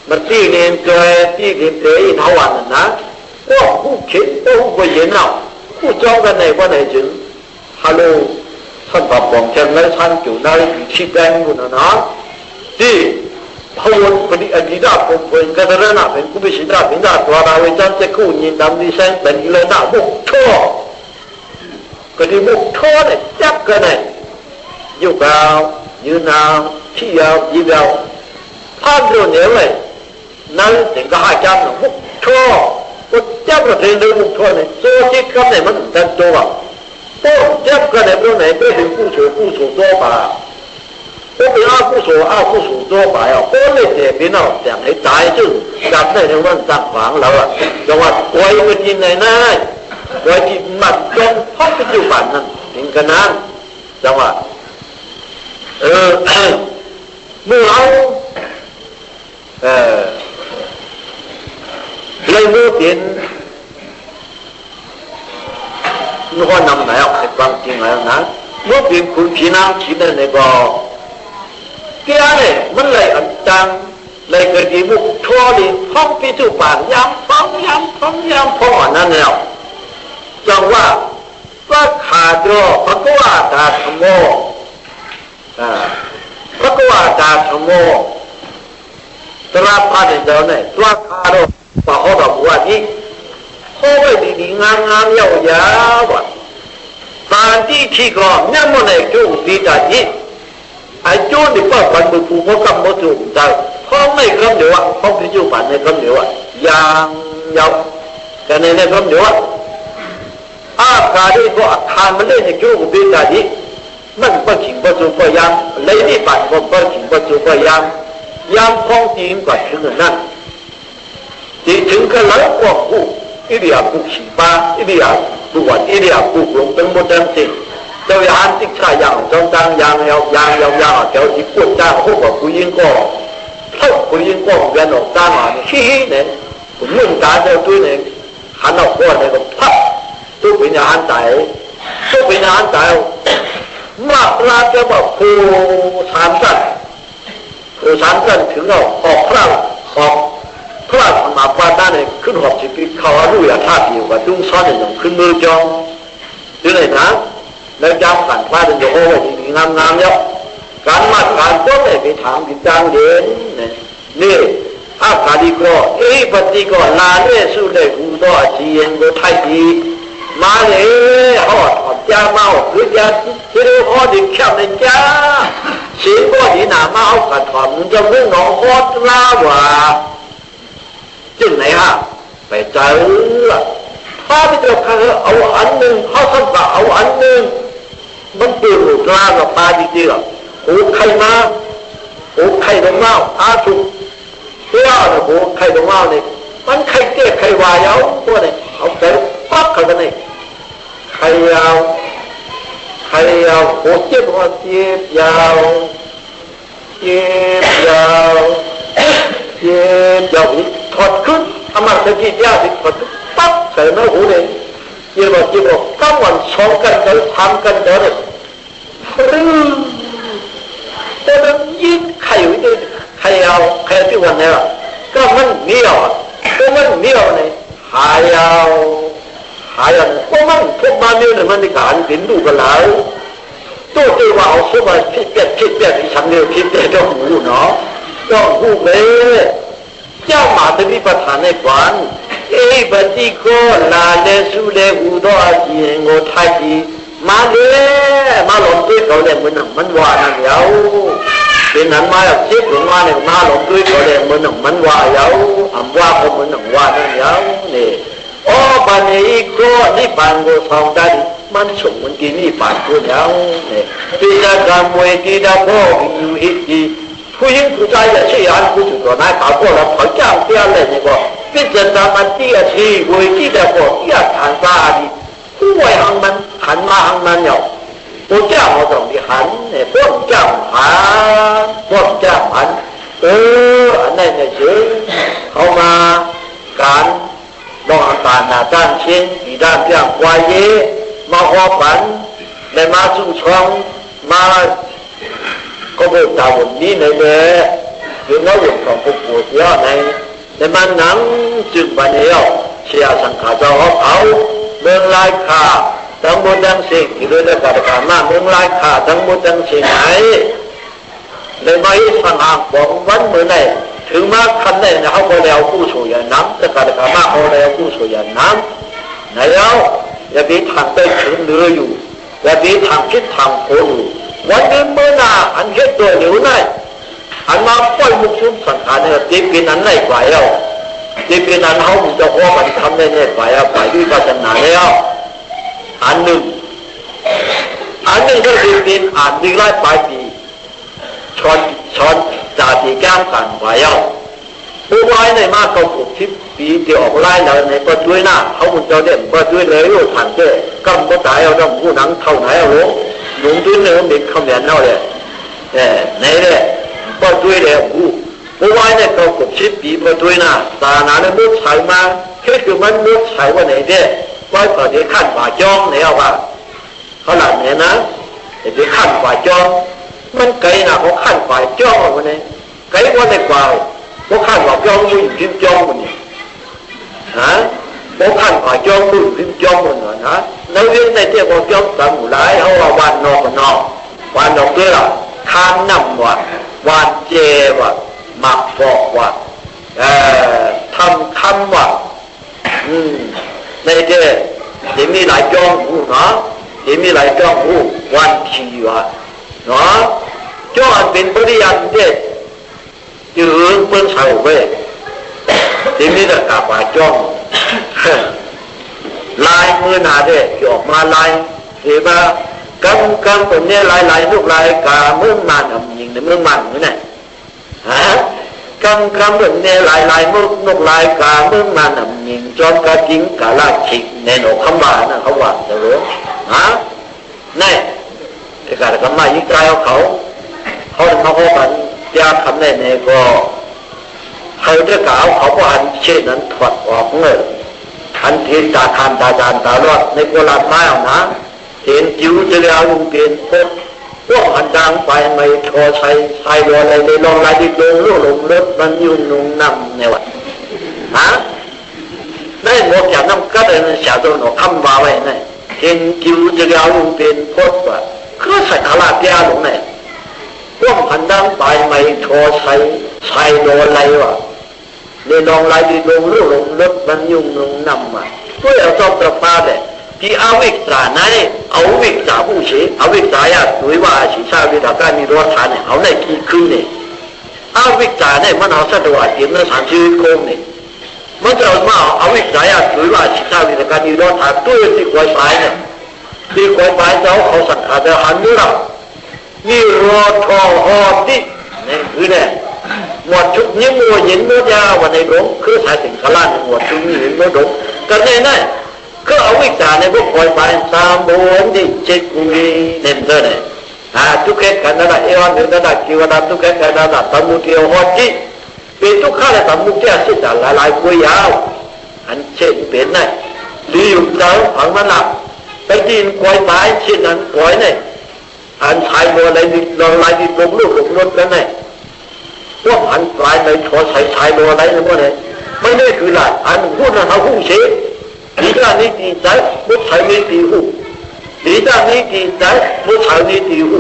มันตีเนียนเกยตีเนียนเกยเท่าวันนะก็ผู้คิดผู้เย็นเอาผู้จ้องกันในวันไหนจึงฮัลโหลท่านบอกบอกจังเลยท่านอยู่ในชิดแดงอยู่นะที่พวนปฏิอดีตผมเป็นกระเรนาเป็นกุบิชิดาเป็นดาตัวเราจันจะคู่ยินดำดิเซนเป็นเลยนะมุกท่อก็ที่มุกท่อเนี่ยจับกันเนี่ยอยู่กาวยืนนาวที่ยาวยืนยาวท่านเรื่องนี้เลยนั่นถึงก็ให้จับมุกท่อก็จับกระเทียมเลยมุกท่อเนี่ยโซ่ที่กันเนี่ยมันเป็นตัวก็จับกันเนี่ยตรงไหนไปถึงผู้สูตัวป่าก็เป็นอาผู้สูตัวไปอ่ะก็เลยเจ็บพี่น้องอย่างให้ตายจึงจับได้ในวันต่างฝังเราอ่ะจังหวัดไว้ไปกินไหนนะไว้กินหมัดจนท้องไปอยู่บ้านนั่นถึงกันนั้นจังหวัดเมื่อเอาเลยมือเปลี่ยนนึกว่านำไหนเอาให้ฟังจริงแล้วนะเมื่อเปลี่ยนคุณพี่น้ำคิดในบ่เกี่ยเนี่ยมันเลยอันจังเลยเกิดที่มุกทั่วดิท้องพิจุปากย้ำท้องนั่นแล้วจังว่าก็ขาดรอพระกวาดาธรรมโมพระกวาดาธรรมโมตราพาในเจ้าเนี่ยตัวขาดรอปะเขาบอกว่านี่เขาไปดีๆงามๆยาวๆว่ะตอนที่ขี้กรอบเนี่ยมันเลยจู่ดีจัดยิ่งไอ้โจ้นี่ก็ปันมือผูกเขากำมือถูกใจพ không này cơm nhiều ạ không thì chịu phản này cơm nhiều ạ giang dọc cái này cơm nhiều ạ cả đi có tham mà lên thì kêu của bên cả đi mình có chỉnh có chịu có giang lấy đi phản có chỉnh có chịu có giang giang không tìm có chứng ởนั่นthì chứng cái lấy của cụ ý địa cụ chỉ ba ý địa cụ quản ý địa cụ cũng từng một đơn gì tôi ăn tích sai yang trong tăng yang kéo chỉ cuốn ra không có quý yên có không quý yên có một viên ta mà hi này cũng muốn cả cho tôi này hắn học qua này cũng thấp tôi bị nhà ăn tại mà ra cho bảo phù sản dânถึงเราออกพระมาปาด้านเนี่ยขึ้นหอบจิตเขาลุยท่าเดียวกับดุ้งซ้อนอย่างขึ้นมือจองดูเลยนะแล้วจำกันว่าเป็นโยโอ้ดีงามเยอะการมาการต้นเนี่ยไปถามติดจางเด่นนี่ถ้าการดีก็ปฏิก็ลาเนี่ยสู้เลยกูต่อจีเอ็นก็ไทยดีมาเลยหอดจ้ามาหรือยาที่เรียกหอดแค่ในจ้าเสียงก็ดีหนามาเอากระถอมจะเรื่องน้องหอดลาว่าจึงไหนฮะไปเจอถ้าไม่เจอใครเอาอันหนึ่งเขาทำกับเอาอันหนึ่งมันเปลี่ยนหลุดลากับปลาจริงๆอ่ะโอ้ใครมาโอ้ใครลงเมาถูกเจ้าเนี่ยโอ้ใครลงเมาเนี่ยมันใครเจ๊ใครวายเอาพวกเนี่ยเอาไปปั๊บเขากันเนี่ยใครยาวโอ้เจ็บว่าเจ็บยาวนี่ถอดขึ้นอามาตะกี้ยาวถอดปั๊บใส่หน้าหูเลยเจ็บว่าก้าววันสองกันเดินทำกันเดินเลยแต่มันยิ่งใครอยู่ที่ใครที่วันนี้ก็มันเหนียวเนี่ยหายาวก็มันพวกมาเนี่ยมันในการเห็นดูกันแล้วตัวที่ว่าเอาสมัยคิดเปลี่ยนฉันเนี่ยคิดเปลี่ยนต้องหูเนาะต้องหูเลยเจ้ามาจะมีประธานในฝันบัดนี้ก็ลาเลสุเลหูต่อจีนโง่ไทยดีมาเลยมาหลงด้วยเขาเลยมันว่านั่นเย้าเป็นนั้นมาเจ็บหลงมาเนี่ยมาหลงด้วยเขาเลยมันว่าเย้าว่าเขาว่านั่นเย้าเนี่ยบัดนี้ก็นี่ปานก็ทองได้มันส่งมันกินนี่ปานก็เย้าเนี่ยที่จะทำเวทีดาวพ่ออยู่อีกทีผู้หญิงผู้ชายจะเชื่ออันผู้ถูกตัวนายป่าพวกเราเขาจ้างเตี้ยเลยเนี่ยก็พิจารณามันเตี้ยทีเวทีดาวพ่อเตี้ยฐานซาดีผู้ไว้หังมันหันมาหังมันเหรอผู้จ้างเราต้องมีหันเนี่ยพวกจ้างหันอันนั้นเนี่ยเชื่อเขามาการลองตาหน้าด้านเช่นที่ด้านเพียงควายเย่มาหอบฝันได้มาสู่ช่องมาก็บอกตาวันนี้ในเด้อยู่ในวงของผู้ป่วยเยอะในมันหนังจึงบันเดียวเชียสังขารเจ้าเขาเมืองลายขาทั้งหมดทั้งสิ่งที่ด้วยได้การการมาเมืองลายขาทั้งหมดทั้งสิ่งไหนในไม่สังหารบอกวันเมื่อไหร่ถึงมาคันได้เขาก็แล้วผู้ช่วยน้ำแต่การการมาเขาแล้วผู้ช่วยน้ำไหนแล้วอย่าไปทางไปถึงเรืออยู่อย่าไปทางคิดทางโผล่วันนี้เมื่อหน้าอันเฮ็ดตัวเหนียวได้อันมาปล่อยมุกซุ่มสังขารเนี่ยตีเป็นอันไหนไหวแล้วตีเป็นอันเขาจะพอกันทำได้เนี่ยไหวแล้วไหวด้วยศาสนาแล้วอันหนึ่งก็คือเป็นอ่านดีไล่ปลายปีช้อนจ่าตีแก้มกันไหวแล้วผู้ไว้ในมากเขาปลุกทิพย์ปีที่ออกไล่แล้วในประตูหน้าเขาบุญเจ้าเด่นประตูเลยรู้ทันเจ้กำก็ตายเอาต้องผู้หนังเท่าไหนเอาหลงด้วยเนื้อเด็กเขาเนี่ยเอาเลยไหนเลยพอด้วยเลยผู้ไว้เนี่ยเขากดชิปปีพอด้วยนะตาหนาเนี่ยมุดใส่มาแค่คือมันมุดใส่ว่าไหนเด้ไว้พอที่ขั้นฝ่าจ้องไหนเอาว่าเขาหลับเนี่ยนะแต่ที่ขั้นฝ่าจ้องมันไกลนะเขาขั้นฝ่าจ้องวันนี้ไกลกว่าในกว่าเขาขั้นฝ่าจ้องอยู่พิมพ์จ้องวันนี้เขาขั้นฝ่าจ้องอยู่พิมพ์จ้องวันนี้นะแล้วเรื่องในเจ้าของจ้องสมุไรเขาว่าวันนอกวันนอกด้วยล่ะทานน้ำว่ะวานเจว่ะหมักฟอกว่ะทำคำว่ะในเจ้ยังมีหลายจ้องหูเนาะยังมีหลายจ้องหูวันขี่ว่ะเนาะจ้องเป็นปริยัติเจ้ ยืนเปิ้งเฉาเว้ยทีนี้จะกลับมาจ้องลายมือหนาเด้ออกมาลายเห็นป่ะกำตัวนี้ลายลูกลายกาเมืองมันยิงในเมืองมันนี่แหละฮะกำตัวนี้ลายลูกลายกาเมืองมันยิงจอมกระจิงกะลาฉิกในหนคำว่านะเขาว่าจะรู้ฮะนี่ไอ้การกำมายิ่งใจเขามาเขากันยาคำในเนี่ยก็เขาจะกล่าวเขาก็อันเช่นนั้นถอดออกเงยอันที่ตาคานตาจานตาลอดในโบราณไม้เอานะเห็นจิ๋วจะเรียกลุงเปลี่ยนพวกอันดังไปไม่โทรใช้รออะไรในลองลายดิบลงลูกหลงรถมันยุ่งนุ่งนำในวัดฮะนั่นหมดจากน้ำกัดเลยเสียตัวหนูคำว่าไว้เนี่ยเห็นจิ๋วจะเรียกลุงเปลี่ยนพวกว่าก็ใส่ขลาดยาหลงเนี่ยพวกอันดังไปไม่โทรใช้รออะไรวะในลองลายดิบลงลูกหลงรถมันยุ่งนุ่งนำอ่ะเพื่อเอาตัวประพาสเนี่ยที่เอาวิกษานั้นเอาวิกษาผู้เชี่ยวเอาวิกษาอย่างด้วยว่าศีรษะวิธาการมีรสชาติเนี่ยเอาในกี่คืนเนี่ยเอาวิกษาเนี่ยมันเอาสะดวกเกี่ยวกับสารชีวิตโคมเนี่ยมันจะเอาวิกษาอย่างด้วยว่าศีรษะวิธาการมีรสชาติด้วยที่ควายปลายเนี่ยที่ควายปลายเขาสังขารจะหันด้วยเรานี่รอทอหอดดิเนี่ยคือเนี่ยหมวดชุดนี้มัวเย็นมัวยาวันในหลงคือสายถึงขลั่นหมวดชุดนี้เห็นมัวหลงกันแน่แน่ก็เอาวิจารณ์ในพวกคอยไปตามบวนที่เจ็ดกุลีเน้นเท่านั้นทุกแก่กันนั่นแหละเอวันถึงนั่นแหละกิวดาทุกแก่กันนั่นแหละตมุเทียวหอจิเป็นทุกข้าเลยตมุเทียสิแต่หลายกุยยาวอันเช่นเป็นไงดีอยู่เจ้าฝังมันหลับไปดินคอยไปเช่นนั้นคอยเนี่ยอันชายโบอะไรดิลองลายดิลงลูกหลงรถกันเนี่ยพวกอันปลายในชอใส่ชายโบอะไรเนี่ยพวกเนี่ยไม่ได้คือหลักอันพูดนะเขาหุ้งเสียดีด้านนี้ดีใจมุดใช้นี้ดีหูดีด้านนี้ดีใจมุดใช้นี้ดีหู